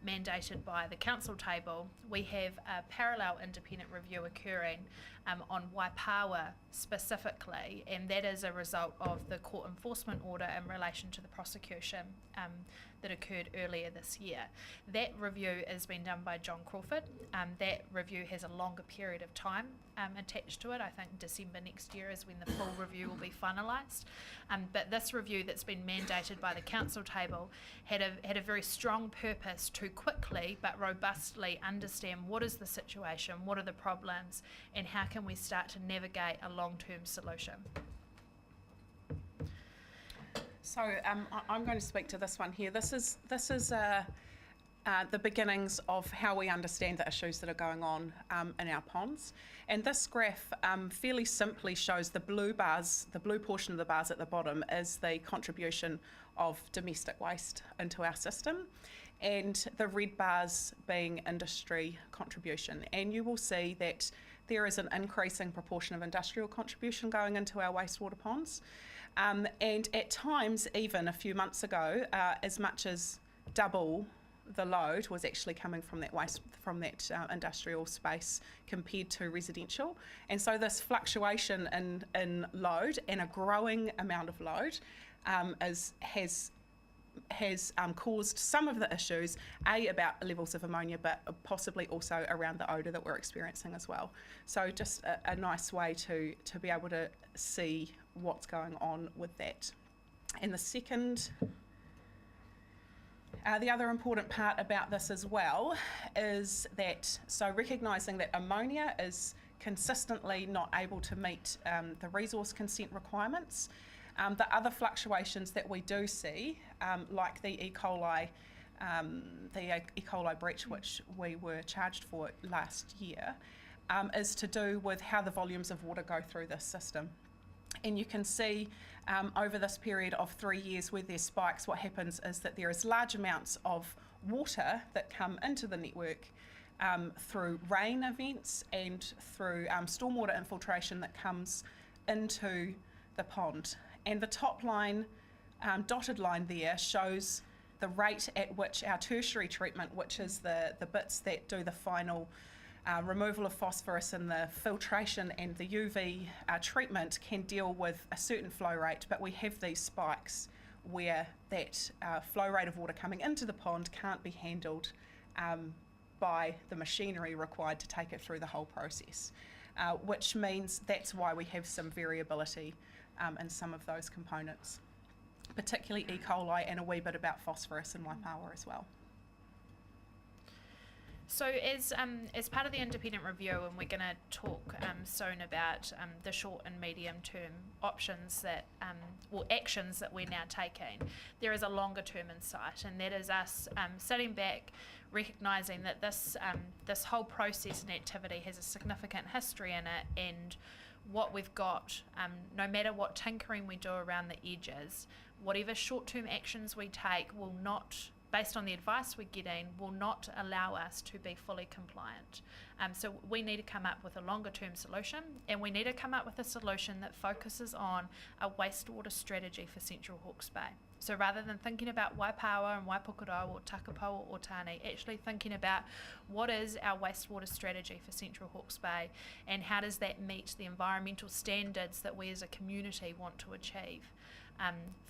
mandated by the council table, we have a parallel independent review occurring on Waipawa specifically, and that is a result of the court enforcement order in relation to the prosecution that occurred earlier this year. That review has been done by John Crawford. That review has a longer period of time attached to it. I think December next year is when the full review will be finalised. But this review that's been mandated by the council table had a very strong purpose to quickly but robustly understand what is the situation, what are the problems, and how can we start to navigate a long-term solution. So I'm going to speak to this one here. This is the beginnings of how we understand the issues that are going on in our ponds. And this graph fairly simply shows the blue bars, the blue portion of the bars at the bottom is the contribution of domestic waste into our system, and the red bars being industry contribution. And you will see that there is an increasing proportion of industrial contribution going into our wastewater ponds. And at times, even a few months ago, as much as double the load was actually coming from that industrial space compared to residential. And so this fluctuation in load and a growing amount of load has caused some of the issues, about levels of ammonia, but possibly also around the odour that we're experiencing as well. So just a nice way to be able to see what's going on with that. And the other important part about this as well is that, so recognising that ammonia is consistently not able to meet the resource consent requirements, the other fluctuations that we do see, like the E. coli breach, which we were charged for last year, is to do with how the volumes of water go through this system. And you can see over this period of 3 years where there's spikes, what happens is that there is large amounts of water that come into the network through rain events and through stormwater infiltration that comes into the pond. And the top line, dotted line there, shows the rate at which our tertiary treatment, which is the bits that do the final removal of phosphorus and the filtration and the UV treatment, can deal with a certain flow rate, but we have these spikes where that flow rate of water coming into the pond can't be handled by the machinery required to take it through the whole process, which means that's why we have some variability in some of those components, particularly E. coli and a wee bit about phosphorus and Waipawa as well. So as part of the independent review, and we're going to talk soon about the short and medium term options that, actions that we're now taking, there is a longer term in sight, and that is us sitting back, recognising that this whole process and activity has a significant history in it, and what we've got, no matter what tinkering we do around the edges, whatever short term actions we take will not, based on the advice we're getting, will not allow us to be fully compliant. So we need to come up with a longer term solution, and we need to come up with a solution that focuses on a wastewater strategy for Central Hawke's Bay. So rather than thinking about Waipawa and Waipukuro or Takapo or Tani, actually thinking about what is our wastewater strategy for Central Hawke's Bay, and how does that meet the environmental standards that we as a community want to achieve.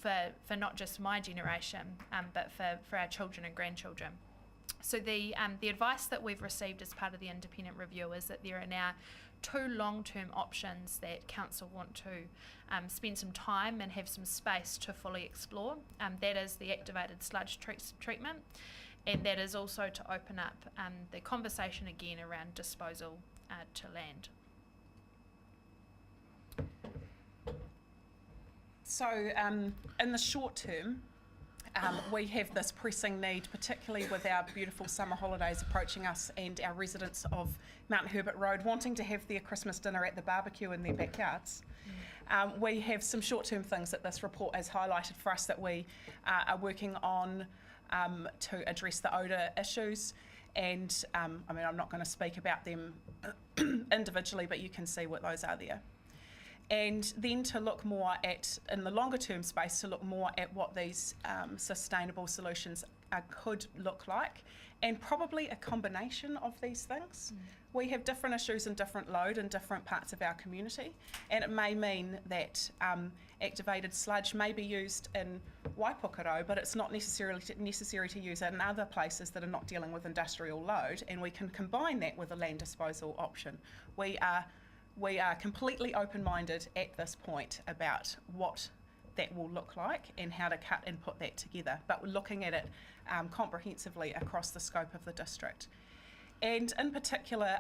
For not just my generation, but for our children and grandchildren. So the advice that we've received as part of the independent review is that there are now 2 long-term options that council want to spend some time and have some space to fully explore. That is the activated sludge treatment, and that is also to open up the conversation again around disposal to land. So in the short term, we have this pressing need, particularly with our beautiful summer holidays approaching us and our residents of Mount Herbert Road wanting to have their Christmas dinner at the barbecue in their backyards. We have some short-term things that this report has highlighted for us that we are working on to address the odour issues. And I'm not going to speak about them individually, but you can see what those are there. And then to look more at, in the longer term space, to look more at what these sustainable solutions could look like, and probably a combination of these things. We have different issues and different load in different parts of our community, and it may mean that activated sludge may be used in Waipukuro, but it's not necessary to use it in other places that are not dealing with industrial load, and we can combine that with a land disposal option. We are completely open-minded at this point about what that will look like and how to cut and put that together, but we're looking at it comprehensively across the scope of the district. And in particular,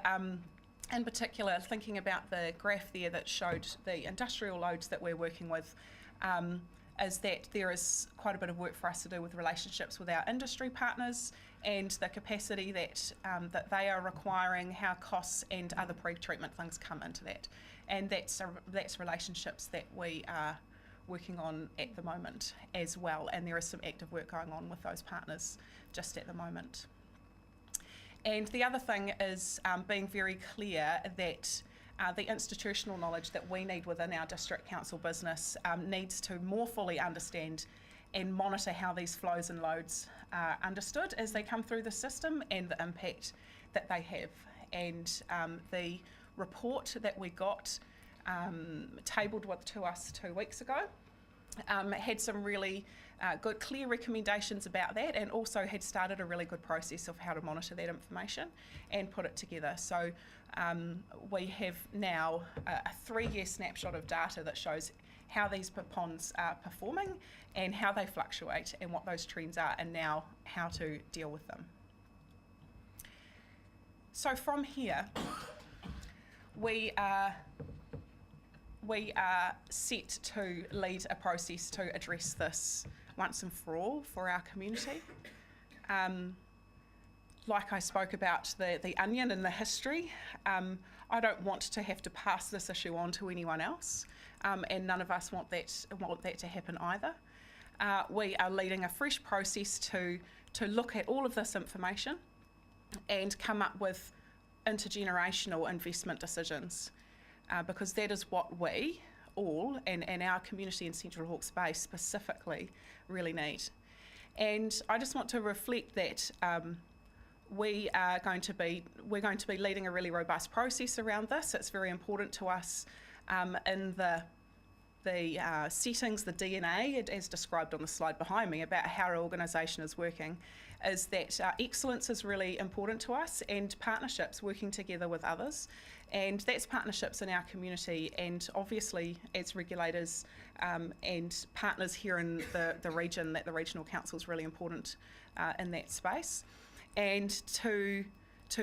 thinking about the graph there that showed the industrial loads that we're working with, is that there is quite a bit of work for us to do with relationships with our industry partners and the capacity that they are requiring, how costs and other pre-treatment things come into that. And that's relationships that we are working on at the moment as well, and there is some active work going on with those partners just at the moment. And the other thing is being very clear that the institutional knowledge that we need within our district council business needs to more fully understand and monitor how these flows and loads are understood as they come through the system and the impact that they have. And the report that we got tabled to us 2 weeks ago had some really good, clear recommendations about that, and also had started a really good process of how to monitor that information and put it together. So we have now a 3-year snapshot of data that shows how these ponds are performing and how they fluctuate and what those trends are, and now how to deal with them. So from here, we are set to lead a process to address this once and for all for our community. Like I spoke about the onion and the history, I don't want to have to pass this issue on to anyone else. and none of us want that to happen either. We are leading a fresh process to look at all of this information and come up with intergenerational investment decisions, because that is what we all, and our community in Central Hawke's Bay specifically, really need. And I just want to reflect that we're going to be leading a really robust process around this. It's very important to us in the settings, the DNA, as described on the slide behind me, about how our organisation is working, is that excellence is really important to us, and partnerships, working together with others. And that's partnerships in our community, and obviously as regulators and partners here in the region, that the Regional Council is really important in that space. And to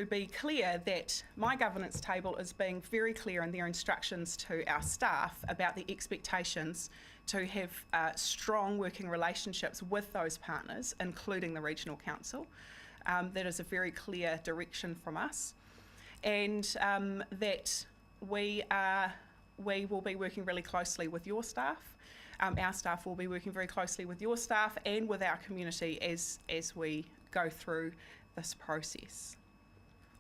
be clear that my governance table is being very clear in their instructions to our staff about the expectations to have strong working relationships with those partners, including the Regional Council. That is a very clear direction from us. And that we will be working really closely with your staff. Our staff will be working very closely with your staff and with our community as we go through this process.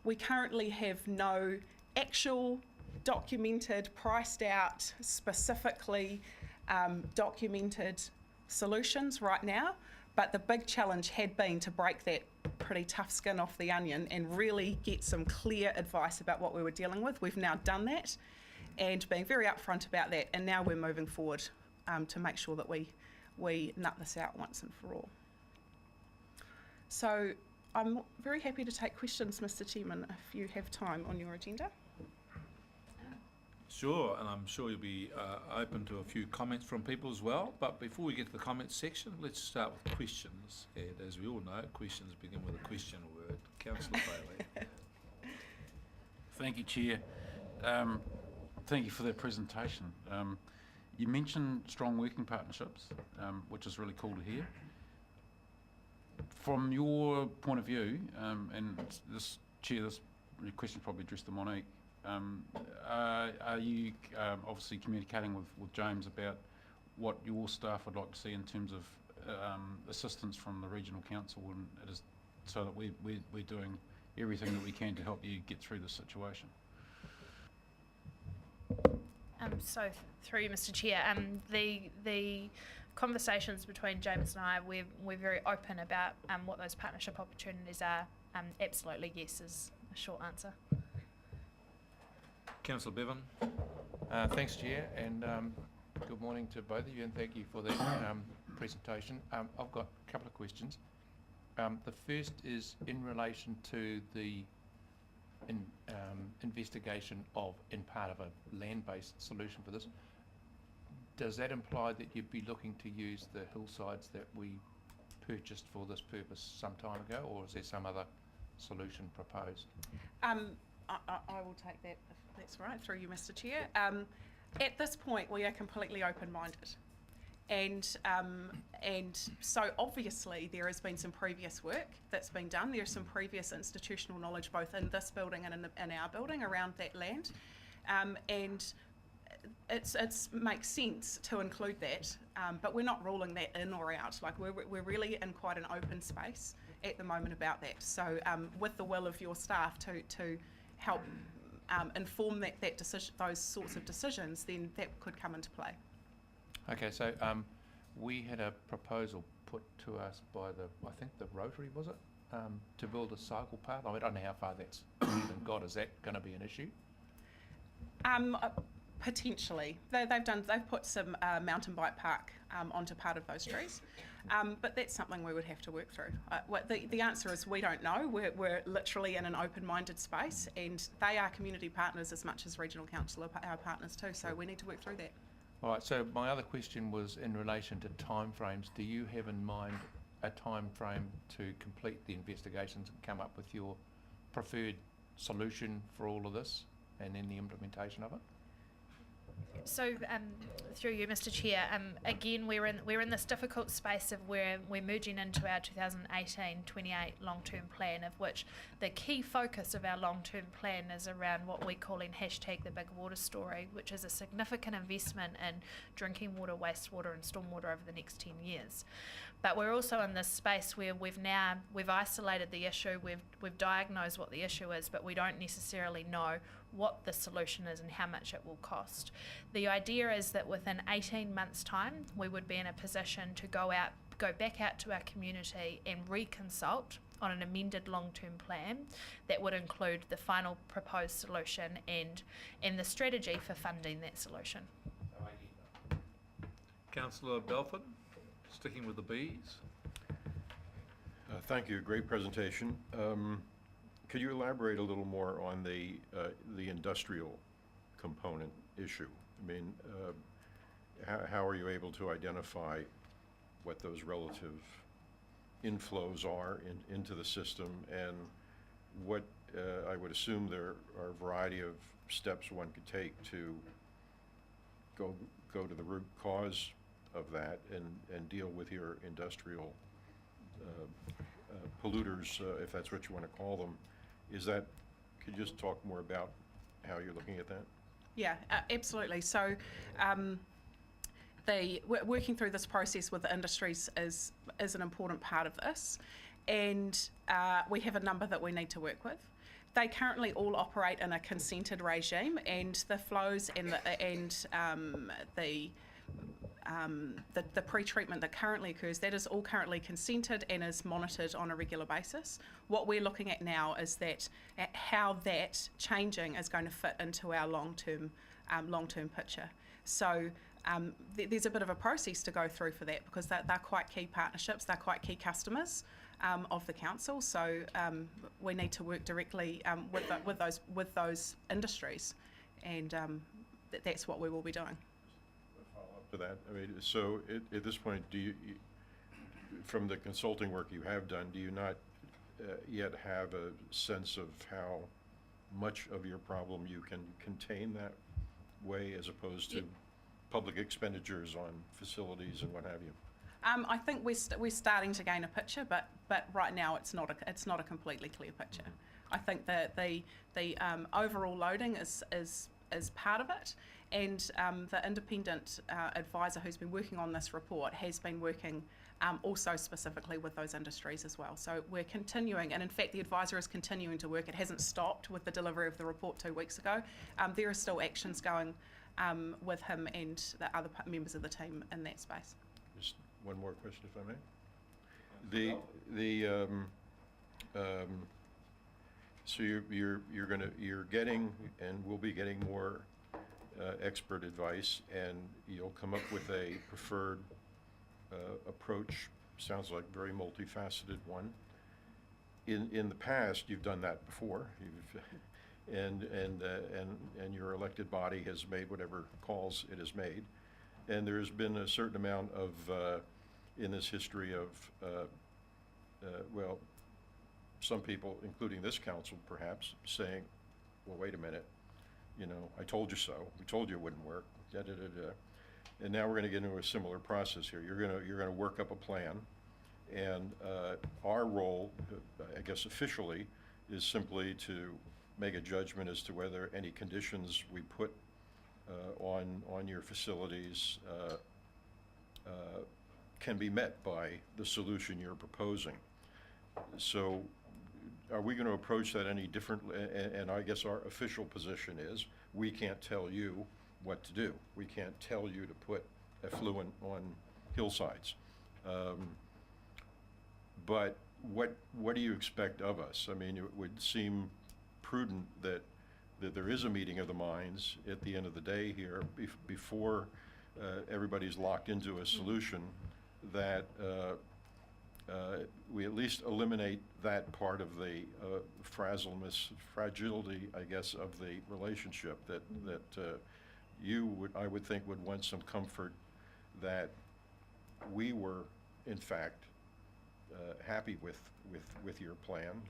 We currently have no actual documented, priced out, specifically documented solutions right now, but the big challenge had been to break that pretty tough skin off the onion and really get some clear advice about what we were dealing with. We've now done that and being very upfront about that, and now we're moving forward to make sure that we nut this out once and for all. So I'm very happy to take questions, Mr. Chairman, if you have time on your agenda. Sure, and I'm sure you'll be open to a few comments from people as well. But before we get to the comments section, let's start with questions. And as we all know, questions begin with a question word. Councillor Bailey. Thank you, Chair. Thank you for that presentation. You mentioned strong working partnerships, which is really cool to hear. From your point of view, and this question probably addressed to Monique, are you obviously communicating with James about what your staff would like to see in terms of assistance from the Regional Council, and it is so that we're doing everything that we can to help you get through this situation? So through you, Mr. Chair, the conversations between James and I, we're very open about what those partnership opportunities are. Absolutely yes is a short answer. Councillor Bevan. Thanks, Chair, and good morning to both of you, and thank you for the presentation. I've got a couple of questions. The first is in relation to the investigation in part of a land-based solution for this. Does that imply that you'd be looking to use the hillsides that we purchased for this purpose some time ago, or is there some other solution proposed? I will take that, if that's right, through you, Mr. Chair. At this point, we are completely open-minded. And so obviously there has been some previous work that's been done. There's some previous institutional knowledge both in this building and in our building around that land. And it makes sense to include that, but we're not ruling that in or out. Like we're really in quite an open space at the moment about that. So with the will of your staff to help inform that decision, those sorts of decisions, then that could come into play. Okay, so we had a proposal put to us by I think the Rotary, was it, to build a cycle path. I don't know how far that's even got. Is that going to be an issue? Potentially. They've put some mountain bike park onto part of those trees, but that's something we would have to work through. The answer is we don't know. We're literally in an open-minded space, and they are community partners as much as Regional Council are our partners too, so we need to work through that. All right, so my other question was in relation to timeframes. Do you have in mind a time frame to complete the investigations and come up with your preferred solution for all of this and then the implementation of it? So, through you, Mr. Chair, again, we're in this difficult space of where we're merging into our 2018-28 long-term plan, of which the key focus of our long-term plan is around what we're calling hashtag the big water story, which is a significant investment in drinking water, wastewater, and stormwater over the next 10 years. But we're also in this space where we've isolated the issue, we've diagnosed what the issue is, but we don't necessarily know what the solution is and how much it will cost. The idea is that within 18 months' time, we would be in a position to go back out to our community and reconsult on an amended long-term plan that would include the final proposed solution and the strategy for funding that solution. Councillor Belford, sticking with the bees. Thank you. Great presentation. Could you elaborate a little more on the industrial component issue? I mean, how are you able to identify what those relative inflows are into the system, and what I would assume there are a variety of steps one could take to go to the root cause of that and deal with your industrial polluters, if that's what you want to call them. Could you just talk more about how you're looking at that? Yeah, absolutely. So working through this process with the industries is an important part of this, and we have a number that we need to work with. They currently all operate in a consented regime, and the flows and the pre-treatment that currently occurs, that is all currently consented and is monitored on a regular basis. What we're looking at now is how that changing is going to fit into our long-term picture. So there's a bit of a process to go through for that, because they're quite key partnerships, they're quite key customers of the council. So we need to work directly with those industries, and that's what we will be doing. To that, I mean, so at this point, do you, from the consulting work you have done, do you not yet have a sense of how much of your problem you can contain that way, as opposed to public expenditures on facilities and what have you? I think we're starting to gain a picture, but right now it's not a completely clear picture. I think that the overall loading is part of it, and the independent advisor who's been working on this report has been working also specifically with those industries as well. So we're continuing, and in fact the advisor is continuing to work. It hasn't stopped with the delivery of the report 2 weeks ago. There are still actions going with him and the other members of the team in that space. Just one more question, if I may. So you're getting and will be getting more expert advice, and you'll come up with a preferred approach. Sounds like very multifaceted one. In the past, you've done that before. And your elected body has made whatever calls it has made, and there's been a certain amount of in this history of well, some people, including this council perhaps, saying, well, wait a minute, you know, I told you so. We told you it wouldn't work. And now we're going to get into a similar process here. You're going to work up a plan, and our role, I guess officially, is simply to make a judgment as to whether any conditions we put on your facilities can be met by the solution you're proposing. So are we going to approach that any differently? And I guess our official position is we can't tell you what to do. We can't tell you to put effluent on hillsides. But what do you expect of us? I mean, it would seem prudent that there is a meeting of the minds at the end of the day here before everybody's locked into a solution, that we at least eliminate that part of the fragility, I guess, of the relationship, that I would think would want some comfort that we were, in fact, happy with your plan,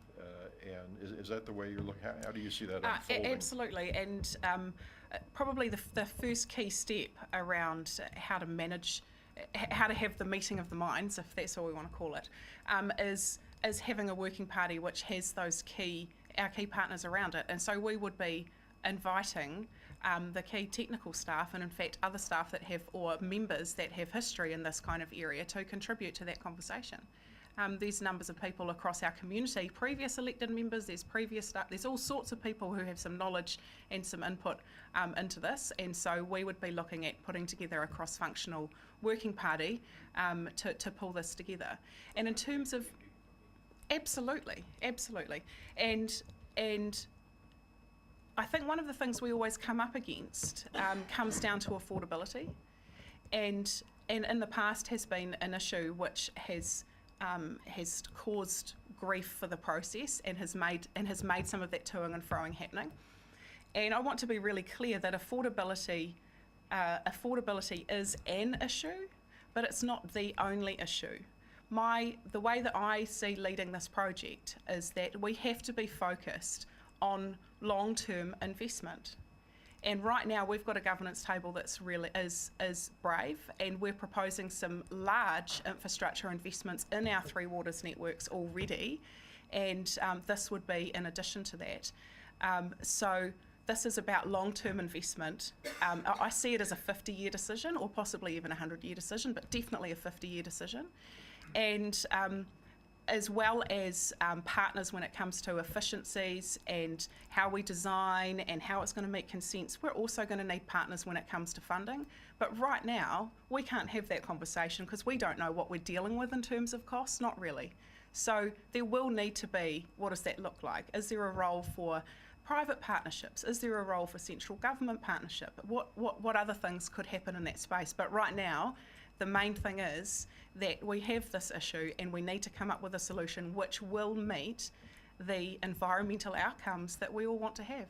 and is that the way you're looking? How do you see that unfolding? Absolutely, and probably the first key step around how to manage, how to have the meeting of the minds, if that's what we want to call it, is having a working party which has our key partners around it. And so we would be inviting the key technical staff, and in fact other staff that have, or members that have history in this kind of area, to contribute to that conversation. There's numbers of people across our community, previous elected members, there's previous staff, there's all sorts of people who have some knowledge and some input into this, and so we would be looking at putting together a cross-functional working party to pull this together. And in terms of, absolutely, and I think one of the things we always come up against comes down to affordability, and in the past has been an issue which has caused grief for the process and has made some of that toing and froing happening. And I want to be really clear that affordability is an issue, but it's not the only issue. The way that I see leading this project is that we have to be focused on long-term investment. And right now we've got a governance table that's really is brave, and we're proposing some large infrastructure investments in our Three Waters networks already, and this would be in addition to that. So this is about long-term investment. I see it as a 50-year decision, or possibly even a 100-year decision, but definitely a 50-year decision. And as well as partners when it comes to efficiencies and how we design and how it's going to meet consents, we're also going to need partners when it comes to funding. But right now, we can't have that conversation because we don't know what we're dealing with in terms of costs, not really. So there will need to be, what does that look like? Is there a role for private partnerships? Is there a role for central government partnership? What other things could happen in that space? But right now, the main thing is that we have this issue and we need to come up with a solution which will meet the environmental outcomes that we all want to have.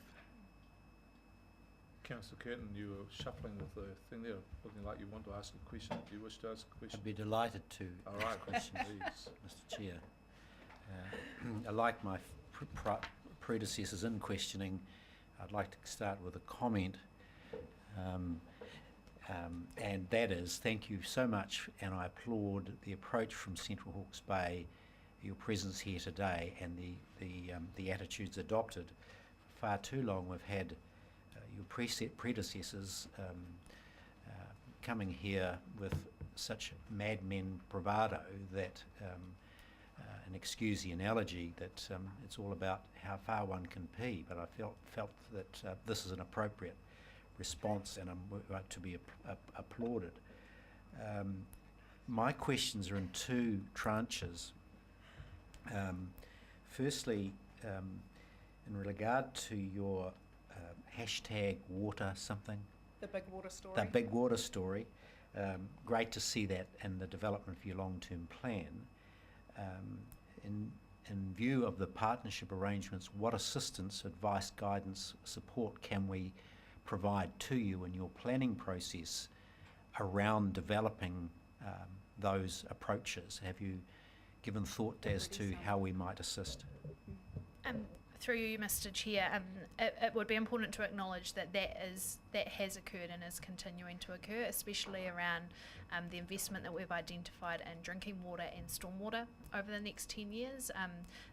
Councillor Curtin, you were shuffling with the thing there, looking like you want to ask a question. Do you wish to ask a question? I'd be delighted to. All right, Question, please. Mr. Chair. I like my predecessors in questioning. I'd like to start with a comment. And that is, thank you so much, and I applaud the approach from Central Hawke's Bay, your presence here today, and the attitudes adopted. For far too long we've had your predecessors coming here with such madmen bravado that, and excuse the analogy, that it's all about how far one can pee, but I felt that this is an appropriate response, and I'm to be applauded. My questions are in two tranches. Firstly, in regard to your hashtag water something. The big water story. The big water story. Great to see that in the development of your long-term plan. In view of the partnership arrangements, what assistance, advice, guidance, support can we provide to you in your planning process around developing those approaches? Have you given thought as to how we might assist? Through you, Mr. Chair, it would be important to acknowledge that that has occurred and is continuing to occur, especially around the investment that we've identified in drinking water and stormwater over the next 10 years,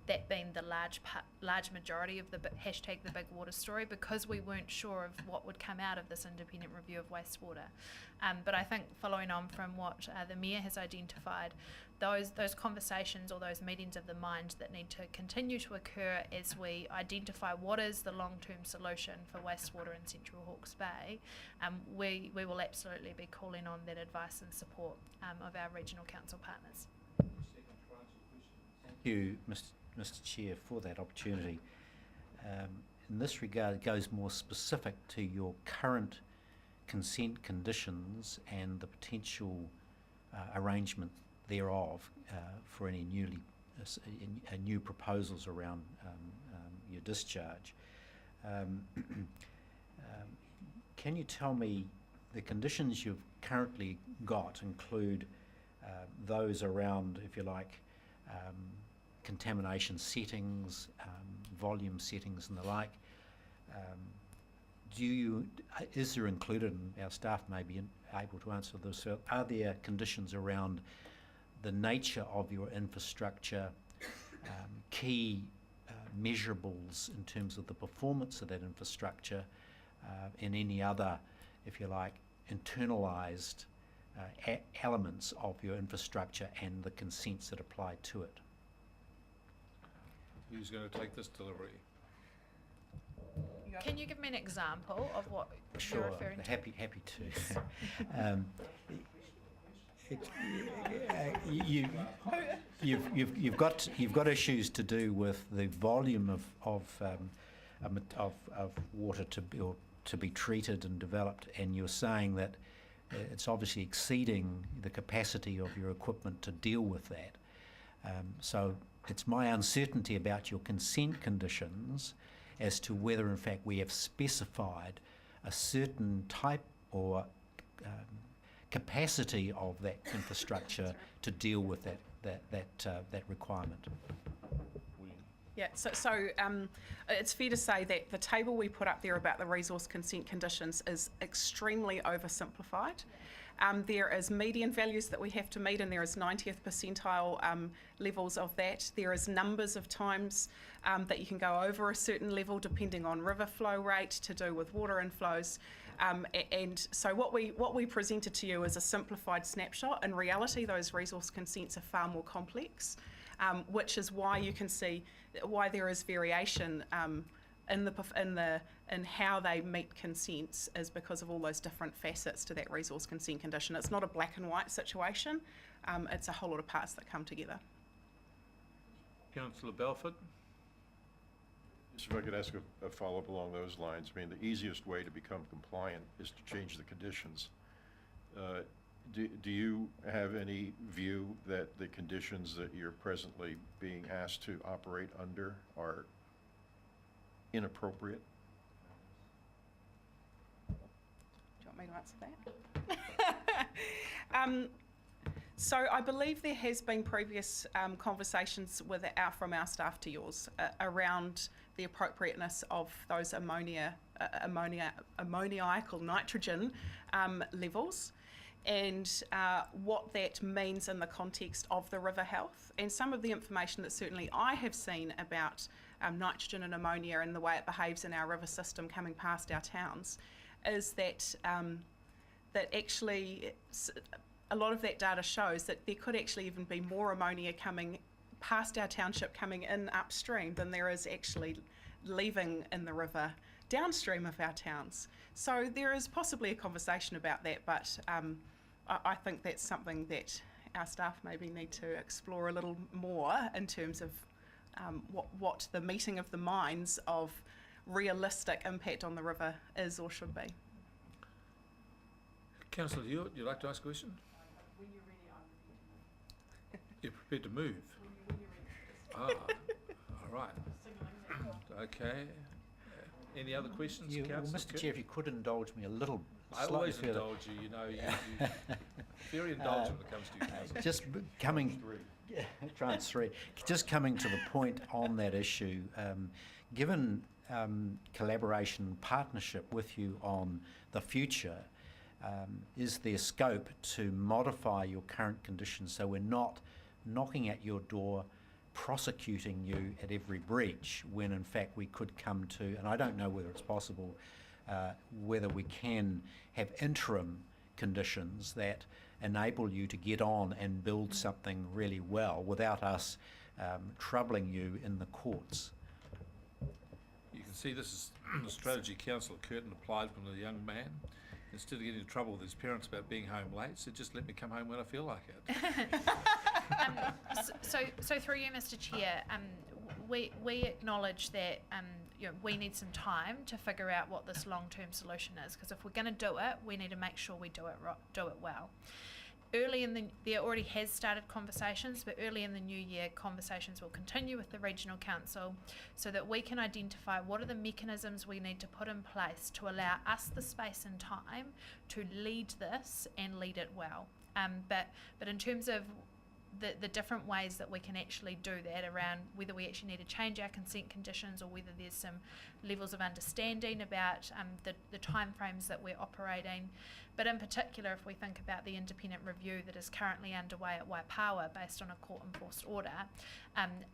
that being the large majority of the hashtag the big water story, because we weren't sure of what would come out of this independent review of wastewater. But I think following on from what the Mayor has identified, those conversations or those meetings of the mind that need to continue to occur as we identify what is the long-term solution for wastewater in Central Hawke's Bay, we will absolutely be calling on that advice and support of our regional council partners. Thank you, Mr. Chair, for that opportunity. In this regard, it goes more specific to your current consent conditions and the potential arrangement thereof for any new proposals around your discharge. Can you tell me the conditions you've currently got include those around, if you like, contamination settings, volume settings and the like. Is there included, and our staff may be able to answer this, are there conditions around the nature of your infrastructure, key measurables in terms of the performance of that infrastructure, and any other, if you like, internalised elements of your infrastructure and the consents that apply to it? Who's going to take this delivery? Can you give me an example of what you're referring to? Happy to. You've got issues to do with the volume of water to be treated and developed, and you're saying that it's obviously exceeding the capacity of your equipment to deal with that. So it's my uncertainty about your consent conditions as to whether in fact we have specified a certain type or capacity of that infrastructure to deal with that requirement. Yeah, so it's fair to say that the table we put up there about the resource consent conditions is extremely oversimplified. There is median values that we have to meet, and there is 90th percentile levels of that. There is numbers of times that you can go over a certain level depending on river flow rate to do with water inflows. And so what we presented to you is a simplified snapshot. In reality, those resource consents are far more complex, which is why you can see why there is variation in how they meet consents, is because of all those different facets to that resource consent condition. It's not a black and white situation. It's a whole lot of parts that come together. Councillor Belford? If I could ask a follow-up along those lines. I mean, the easiest way to become compliant is to change the conditions. Do you have any view that the conditions that you're presently being asked to operate under are inappropriate? Do you want me to answer that? So I believe there has been previous conversations from our staff to yours around the appropriateness of those ammoniacal nitrogen levels, and what that means in the context of the river health. And some of the information that certainly I have seen about nitrogen and ammonia and the way it behaves in our river system coming past our towns is that that actually a lot of that data shows that there could actually even be more ammonia coming past our township coming in upstream than there is actually leaving in the river downstream of our towns. So there is possibly a conversation about that, but I think that's something that our staff maybe need to explore a little more in terms of what the meeting of the minds of realistic impact on the river is or should be. Councillor, would you like to ask a question? When you're ready, I'm ready. You're prepared to move? When you're ready. All right. Okay. Any other questions, Well, Mr. Chair, if you could indulge me a little. I always indulge you. You know, you're very indulgent when it comes to your council. Just coming, tranche 3. Just coming to the point on that issue, given collaboration and partnership with you on the future, is there scope to modify your current conditions so we're not knocking at your door, prosecuting you at every breach, when in fact we could come to, and I don't know whether it's possible, whether we can have interim conditions that enable you to get on and build something really well without us troubling you in the courts. You can see this is the strategy Councillor Curtin applied when a young man. Instead of getting into trouble with his parents about being home late, said, just let me come home when I feel like it. So through you, Mr. Chair, we acknowledge that we need some time to figure out what this long-term solution is, because if we're going to do it, we need to make sure we do it well. There already has started conversations, but early in the new year, conversations will continue with the Regional Council so that we can identify what are the mechanisms we need to put in place to allow us the space and time to lead this and lead it well. But in terms of the different ways that we can actually do that, around whether we actually need to change our consent conditions or whether there's some levels of understanding about the timeframes that we're operating. But in particular, if we think about the independent review that is currently underway at Waipawa based on a court-enforced order,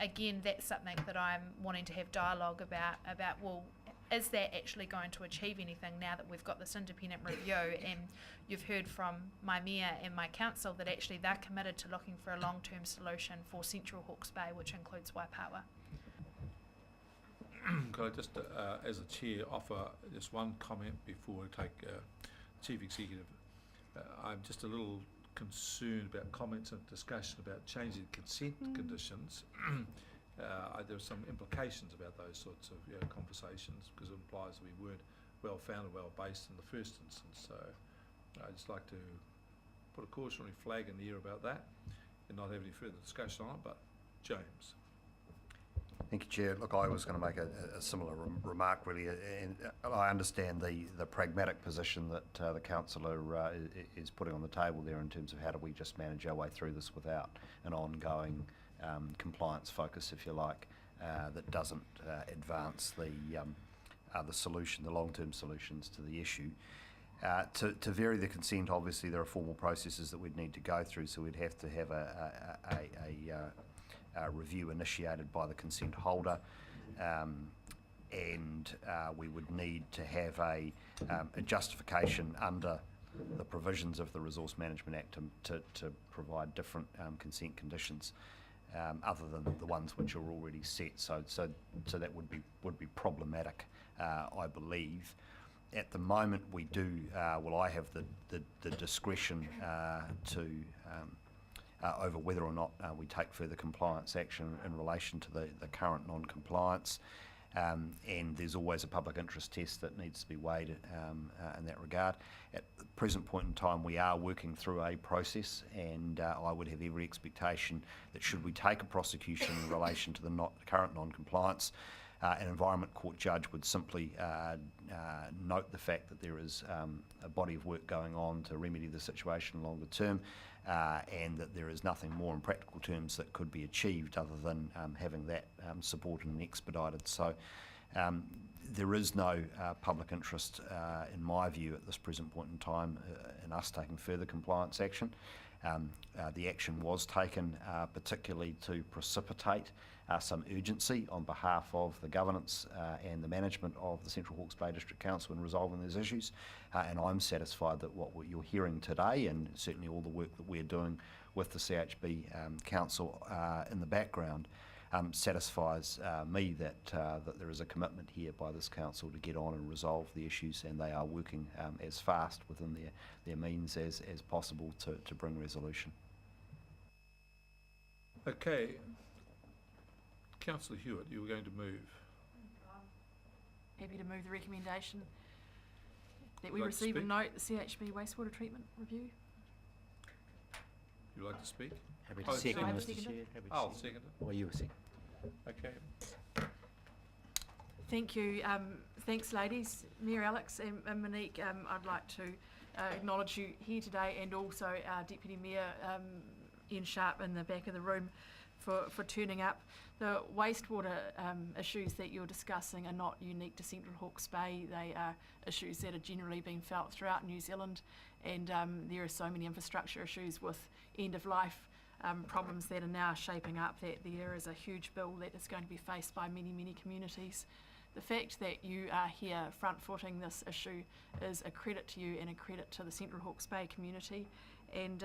again, that's something that I'm wanting to have dialogue about, well, is that actually going to achieve anything now that we've got this independent review? And you've heard from my mayor and my council that actually they're committed to looking for a long-term solution for Central Hawke's Bay, which includes Waipawa. Could I just, as a chair, offer just one comment before we take Chief Executive? I'm just a little concerned about comments and discussion about changing consent conditions. There are some implications about those sorts of conversations, because it implies that we weren't well founded, well based in the first instance. So I'd just like to put a cautionary flag in the air about that and not have any further discussion on it. But James. Thank you, Chair. Look, I was going to make a similar remark, really, and I understand the pragmatic position that the councillor is putting on the table there in terms of how do we just manage our way through this without an ongoing compliance focus, if you like, that doesn't advance the solution, the long-term solutions to the issue. To vary the consent, obviously there are formal processes that we'd need to go through, so we'd have to have a review initiated by the consent holder, and we would need to have a justification under the provisions of the Resource Management Act to provide different consent conditions other than the ones which are already set. So that would be problematic, I believe. At the moment, we do. I have the discretion to. Over whether or not we take further compliance action in relation to the current non-compliance, and there's always a public interest test that needs to be weighed in that regard. At the present point in time, we are working through a process, and I would have every expectation that should we take a prosecution in relation to the current non-compliance, an Environment Court judge would simply note the fact that there is a body of work going on to remedy the situation longer term, and that there is nothing more in practical terms that could be achieved other than having that supported and expedited. So there is no public interest, in my view, at this present point in time in us taking further compliance action. The action was taken particularly to precipitate some urgency on behalf of the governance and the management of the Central Hawke's Bay District Council in resolving these issues, and I'm satisfied that what you're hearing today, and certainly all the work that we're doing with the CHB Council in the background, satisfies me that there is a commitment here by this council to get on and resolve the issues, and they are working as fast within their means as possible to bring resolution. Okay. Councillor Hewitt, you were going to move. Happy to move the recommendation that we Would you like to receive and speak? note the CHB wastewater treatment review. Would you like to speak? Happy Oh, to second, second. Mr. Second. Chair. Happy to I'll second it. Well, you were second. Okay. Thank you. Thanks, ladies. Mayor Alex and Monique, I'd like to acknowledge you here today, and also our Deputy Mayor, Ian Sharp, in the back of the room for turning up. The wastewater issues that you're discussing are not unique to Central Hawke's Bay. They are issues that are generally being felt throughout New Zealand, and there are so many infrastructure issues with end-of-life problems that are now shaping up that there is a huge bill that is going to be faced by many, many communities. The fact that you are here front-footing this issue is a credit to you and a credit to the Central Hawke's Bay community, and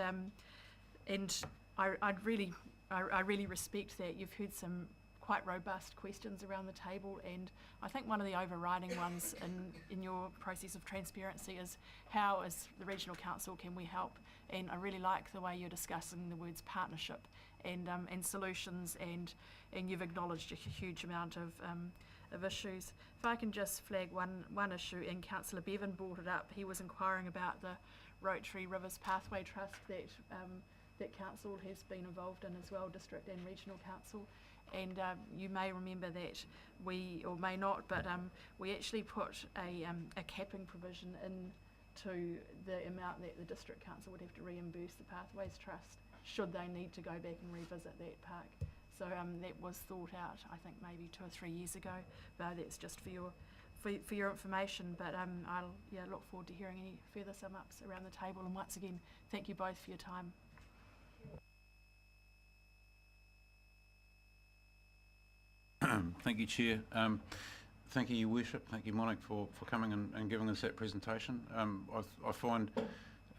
I really respect that you've heard some quite robust questions around the table, and I think one of the overriding ones in your process of transparency is how, as the Regional Council, can we help? And I really like the way you're discussing the words partnership and solutions, and you've acknowledged a huge amount of issues. If I can just flag one issue, and Councillor Bevan brought it up. He was inquiring about the Rotary Rivers Pathway Trust that Council has been involved in as well, District and Regional Council. And you may remember that we, or may not, but we actually put a capping provision into the amount that the District Council would have to reimburse the Pathways Trust. should they need to go back and revisit that park. So that was thought out, I think maybe 2 or 3 years ago, but that's just for your information. But I'll look forward to hearing any further sum-ups around the table, and once again, thank you both for your time. Thank you, Chair. Thank you, Your Worship. Thank you, Monique, for coming and giving us that presentation. I find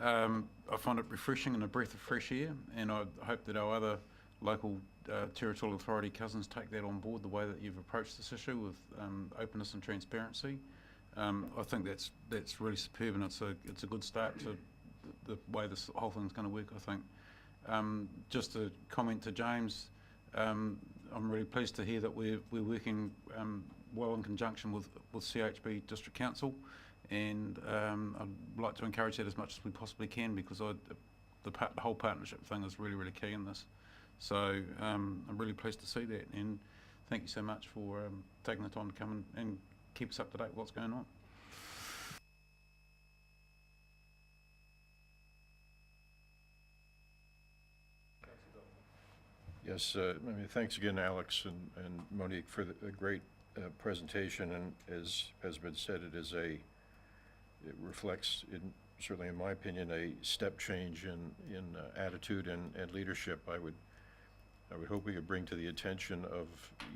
it refreshing and a breath of fresh air, and I hope that our other local territorial authority cousins take that on board, the way that you've approached this issue with openness and transparency. I think that's really superb, and it's a good start to the way this whole thing's going to work, I think. Just a comment to James, I'm really pleased to hear that we're working well in conjunction with CHB District Council, and I'd like to encourage that as much as we possibly can, because the whole partnership thing is really, really key in this. So I'm really pleased to see that, and thank you so much for taking the time to come and keep us up to date with what's going on. Yes, I mean, thanks again, Alex and Monique, for a great presentation. And as has been said, it reflects, certainly in my opinion, a step change in attitude and leadership. I would hope we could bring to the attention of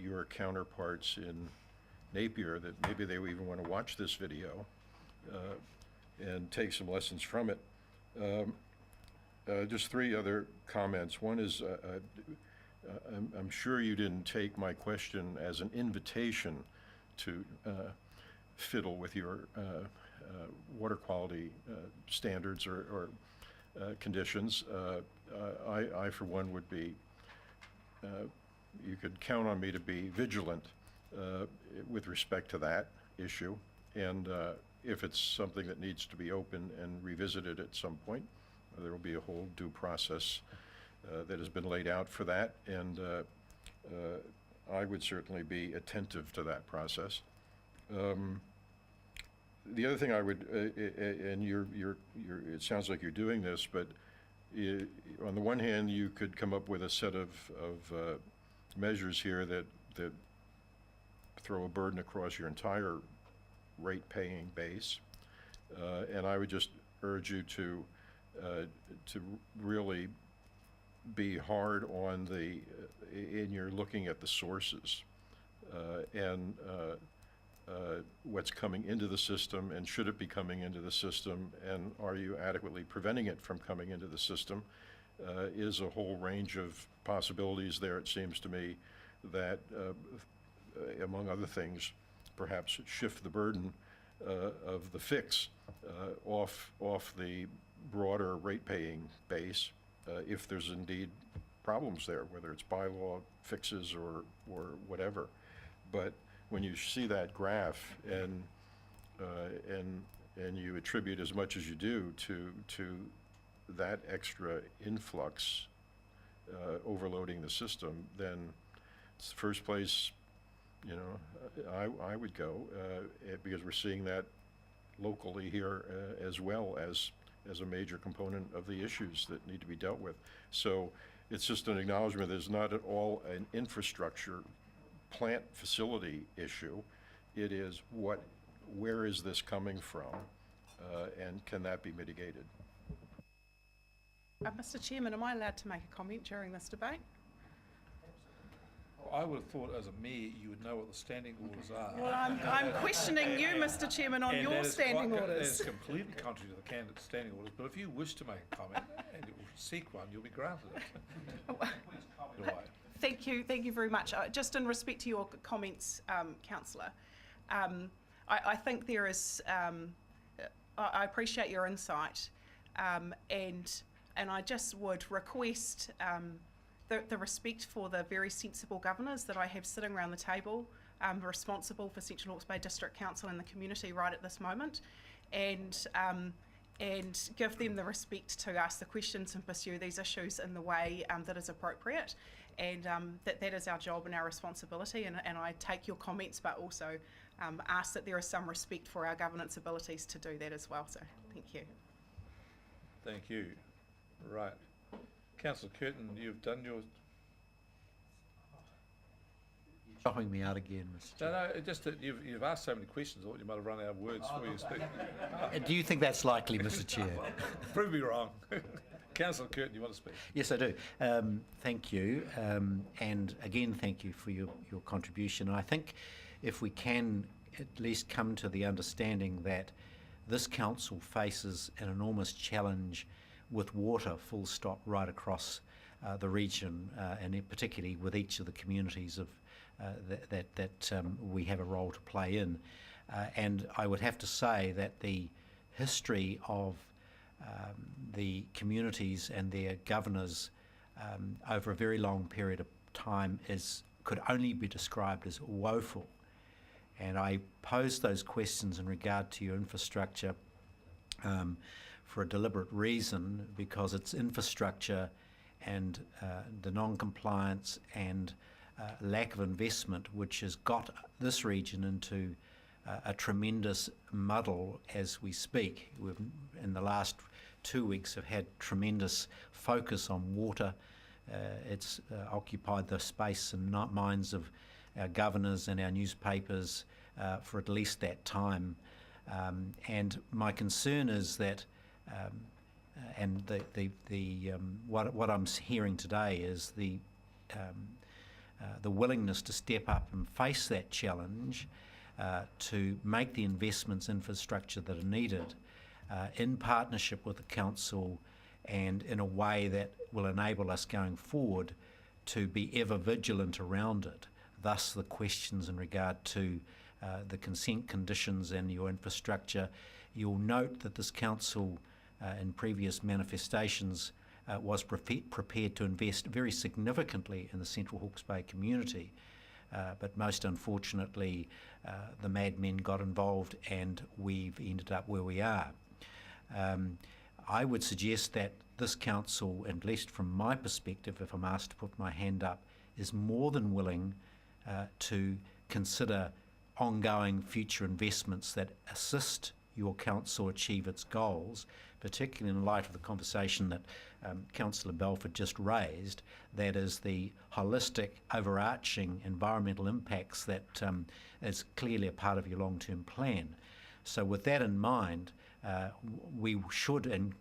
your counterparts in Napier that maybe they would even want to watch this video and take some lessons from it. Just 3 other comments. One is, I'm sure you didn't take my question as an invitation to fiddle with your water quality standards or conditions. I, for one, would be, you could count on me to be vigilant with respect to that issue. And if it's something that needs to be open and revisited at some point, there will be a whole due process that has been laid out for that, and I would certainly be attentive to that process. The other thing I would, and it sounds like you're doing this, but on the one hand, you could come up with a set of measures here that throw a burden across your entire rate-paying base, and I would just urge you to really be hard on in your looking at the sources and what's coming into the system, and should it be coming into the system, and are you adequately preventing it from coming into the system? Is a whole range of possibilities there, it seems to me, that among other things, perhaps shift the burden of the fix off the broader rate-paying base, if there's indeed problems there, whether it's bylaw fixes or whatever. But when you see that graph and you attribute as much as you do to that extra influx overloading the system, then it's the first place, you know, I would go, because we're seeing that locally here as well as a major component of the issues that need to be dealt with. So it's just an acknowledgement that it's not at all an infrastructure plant facility issue. It is where is this coming from, and can that be mitigated? Mr. Chairman, am I allowed to make a comment during this debate? I would have thought as a mayor you would know what the standing orders are. Well, I'm questioning you, Mr. Chairman, on your standing That orders. is completely contrary to the candidate's standing orders, but if you wish to make a comment and you seek one, you'll be granted it. Please comment. Thank you very much. Just in respect to your comments, Councillor, I think there is, I appreciate your insight, and I just would request the respect for the very sensible governors that I have sitting around the table, responsible for Central Hawke's Bay District Council and the community right at this moment, and give them the respect to ask the questions and pursue these issues in the way that is appropriate, and that is our job and our responsibility, and I take your comments, but also ask that there is some respect for our governance abilities to do that as well. So thank you. Thank you. Right. Councillor Curtin, you've done your... Chopping me out again, Mr. Chair. No, just that you've asked so many questions, I thought you might have run out of words before you speak. Do you think that's likely, Mr. Chair? Prove me wrong. Councillor Curtin, you want to speak? Yes, I do. Thank you. And again, thank you for your contribution. I think if we can at least come to the understanding that this council faces an enormous challenge with water, full stop, right across the region, and particularly with each of the communities of that we have a role to play in. And I would have to say that the history of the communities and their governors over a very long period of time could only be described as woeful. And I pose those questions in regard to your infrastructure for a deliberate reason, because it's infrastructure and the non-compliance and lack of investment which has got this region into a tremendous muddle as we speak. We've, in the last 2 weeks, have had tremendous focus on water. It's occupied the space and minds of our governors and our newspapers for at least that time. And my concern is that, and what I'm hearing today is the willingness to step up and face that challenge, to make the investments in infrastructure that are needed in partnership with the council and in a way that will enable us going forward to be ever vigilant around it. Thus the questions in regard to the consent conditions and your infrastructure. You'll note that this council in previous manifestations was prepared to invest very significantly in the Central Hawke's Bay community, but most unfortunately the madmen got involved and we've ended up where we are. I would suggest that this council, at least from my perspective, if I'm asked to put my hand up, is more than willing to consider ongoing future investments that assist your council achieve its goals, particularly in light of the conversation that Councillor Belford just raised, that is the holistic, overarching environmental impacts that is clearly a part of your long-term plan. So with that in mind, we should and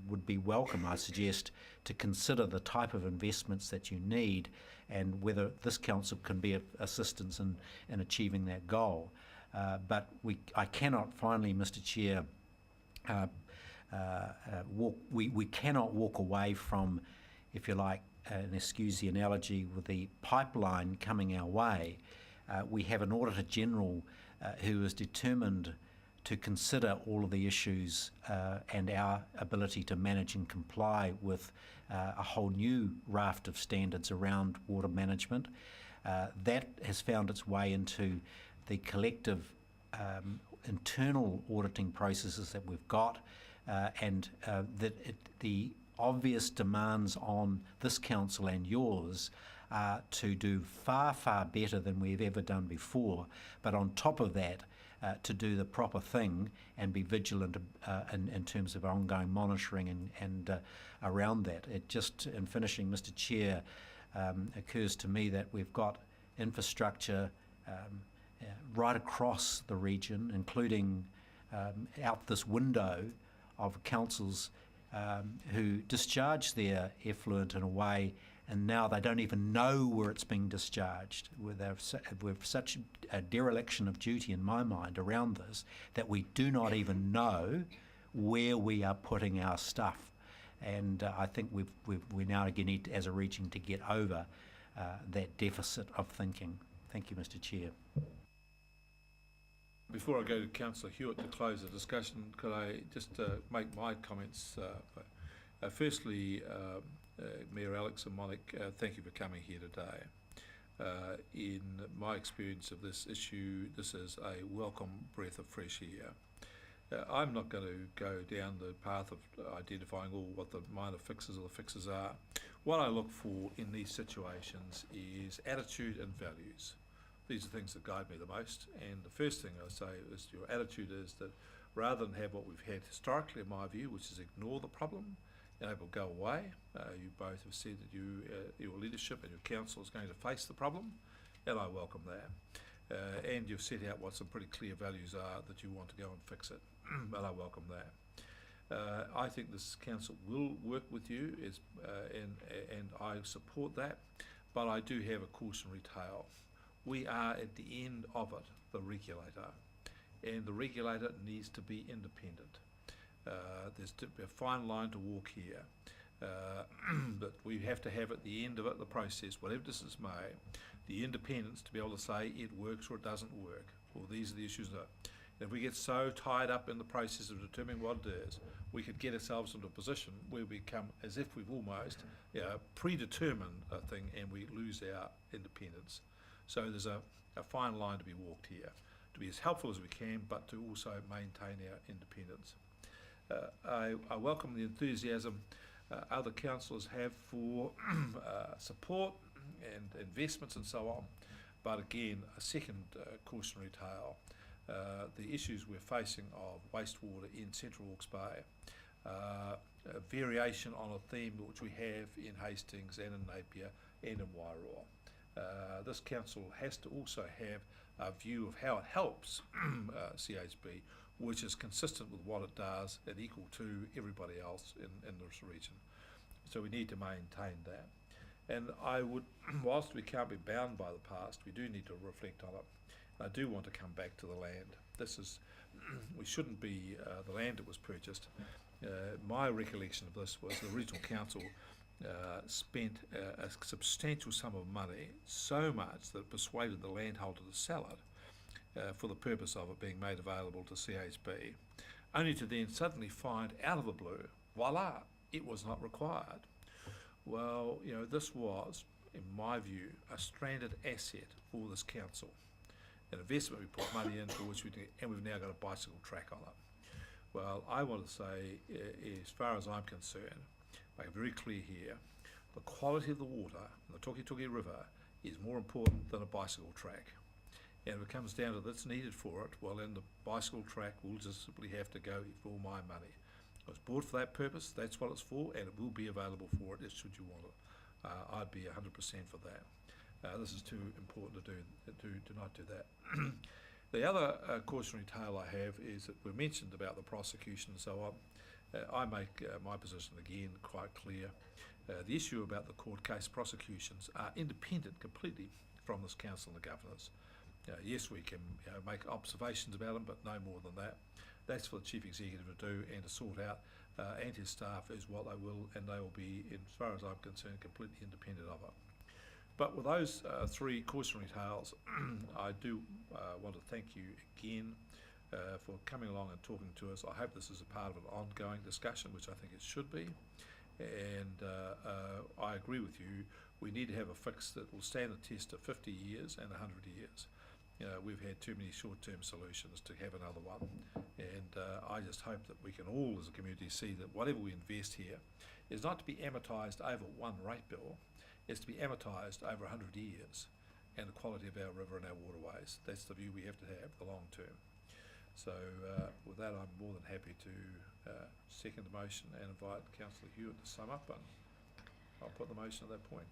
would be welcome, I suggest, to consider the type of investments that you need and whether this council can be of assistance in achieving that goal. But I cannot, finally, Mr. Chair, we cannot walk away from, if you like, and excuse the analogy, with the pipeline coming our way. We have an Auditor General who is determined to consider all of the issues and our ability to manage and comply with a whole new raft of standards around water management. That has found its way into the collective internal auditing processes that we've got, and the obvious demands on this council and yours are to do far, far better than we've ever done before, but on top of that, to do the proper thing and be vigilant in terms of ongoing monitoring and around that. It just, in finishing, Mr. Chair, occurs to me that we've got infrastructure right across the region, including out this window of councils who discharge their effluent in a way, and now they don't even know where it's being discharged. With such a dereliction of duty in my mind around this, that we do not even know where we are putting our stuff. And I think we now again need, as a region, to get over that deficit of thinking. Thank you, Mr. Chair. Before I go to Councillor Hewitt to close the discussion, could I just make my comments? Firstly, Mayor Alex and Monique, thank you for coming here today. In my experience of this issue, this is a welcome breath of fresh air. I'm not going to go down the path of identifying all what the minor fixes or the fixes are. What I look for in these situations is attitude and values. These are things that guide me the most, and the first thing I say is your attitude is that rather than have what we've had historically, in my view, which is ignore the problem and it will go away. You both have said that your leadership and your council is going to face the problem, and I welcome that. And you've set out what some pretty clear values are that you want to go and fix it, and I welcome that. I think this council will work with you, and I support that, but I do have a cautionary tale. We are at the end of it, the regulator, and the regulator needs to be independent. There's a fine line to walk here, but we have to have at the end of it, the process, whatever decisions may, the independence to be able to say it works or it doesn't work, or these are the issues that. If we get so tied up in the process of determining what it is, we could get ourselves into a position where we become as if we've almost predetermined a thing and we lose our independence. So there's a fine line to be walked here, to be as helpful as we can, but to also maintain our independence. I welcome the enthusiasm other councillors have for support and investments and so on, but again, a second cautionary tale. The issues we're facing of wastewater in Central Hawke's Bay, a variation on a theme which we have in Hastings and in Napier and in Wairoa. This council has to also have a view of how it helps CHB, which is consistent with what it does and equal to everybody else in this region. So we need to maintain that. And I would, whilst we can't be bound by the past, we do need to reflect on it. I do want to come back to the land. This is, we shouldn't be the land that was purchased. My recollection of this was the regional council spent a substantial sum of money, so much that it persuaded the landholder to sell it for the purpose of it being made available to CHB, only to then suddenly find out of the blue, voila, it was not required. Well, you know, this was, in my view, a stranded asset for this council. An investment we put money in for which and we've now got a bicycle track on it. Well, I want to say, as far as I'm concerned, make it very clear here, the quality of the water in the Toki River is more important than a bicycle track. And if it comes down to that's needed for it, well then the bicycle track will just simply have to go for my money. It was bought for that purpose, that's what it's for, and it will be available for it should you want it. I'd be 100% for that. This is too important to not do that. The other cautionary tale I have is that we mentioned about the prosecution and so on. I make my position again quite clear. The issue about the court case prosecutions are independent completely from this council and the governors. Yes, we can make observations about them, but no more than that. That's for the chief executive to do and to sort out, and his staff is what they will, and they will be, as far as I'm concerned, completely independent of it. But with those three cautionary tales, I do want to thank you again for coming along and talking to us. I hope this is a part of an ongoing discussion, which I think it should be. And I agree with you, we need to have a fix that will stand the test of 50 years and 100 years. We've had too many short-term solutions to have another one. And I just hope that we can all as a community see that whatever we invest here is not to be amortised over one rate bill, it's to be amortised over 100 years, and the quality of our river and our waterways. That's the view we have to have, the long term. So with that, I'm more than happy to second the motion and invite Councillor Hewitt to sum up, and I'll put the motion at that point.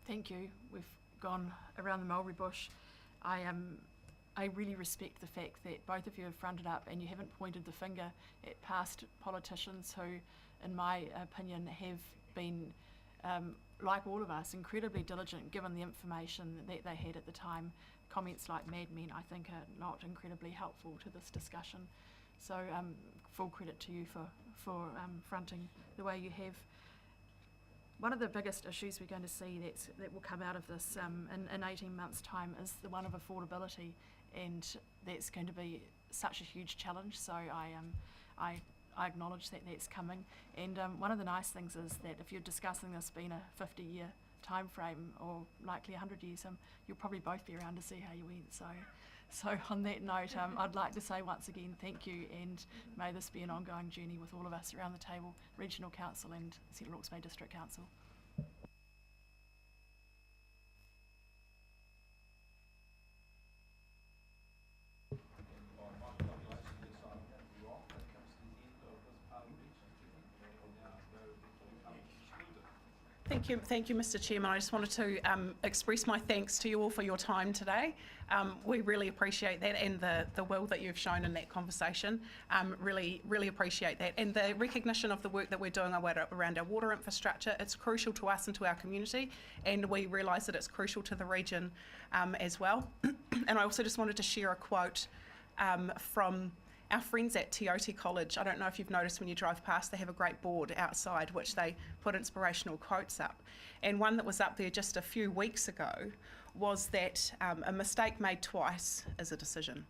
Thank you. We've gone around the mulberry bush. I really respect the fact that both of you have fronted up and you haven't pointed the finger at past politicians who, in my opinion, have been like all of us, incredibly diligent given the information that they had at the time. Comments like madmen, I think, are not incredibly helpful to this discussion. So full credit to you for fronting the way you have. One of the biggest issues we're going to see that will come out of this in 18 months' time is the one of affordability, and that's going to be such a huge challenge. So I acknowledge that that's coming, and one of the nice things is that if you're discussing this being a 50-year time frame or likely 100 years, you'll probably both be around to see how you went. So on that note, I'd like to say once again thank you, and may this be an ongoing journey with all of us around the table, Regional Council and Central Hawke's Bay District Council. Thank you, Mr. Chairman. I just wanted to express my thanks to you all for your time today. We really appreciate that, and the will that you've shown in that conversation. Really appreciate that, and the recognition of the work that we're doing around our water infrastructure. It's crucial to us and to our community, and we realise that it's crucial to the region as well. And I also just wanted to share a quote from our friends at Te College. I don't know if you've noticed when you drive past, they have a great board outside which they put inspirational quotes up. And one that was up there just a few weeks ago was that a mistake made twice is a decision.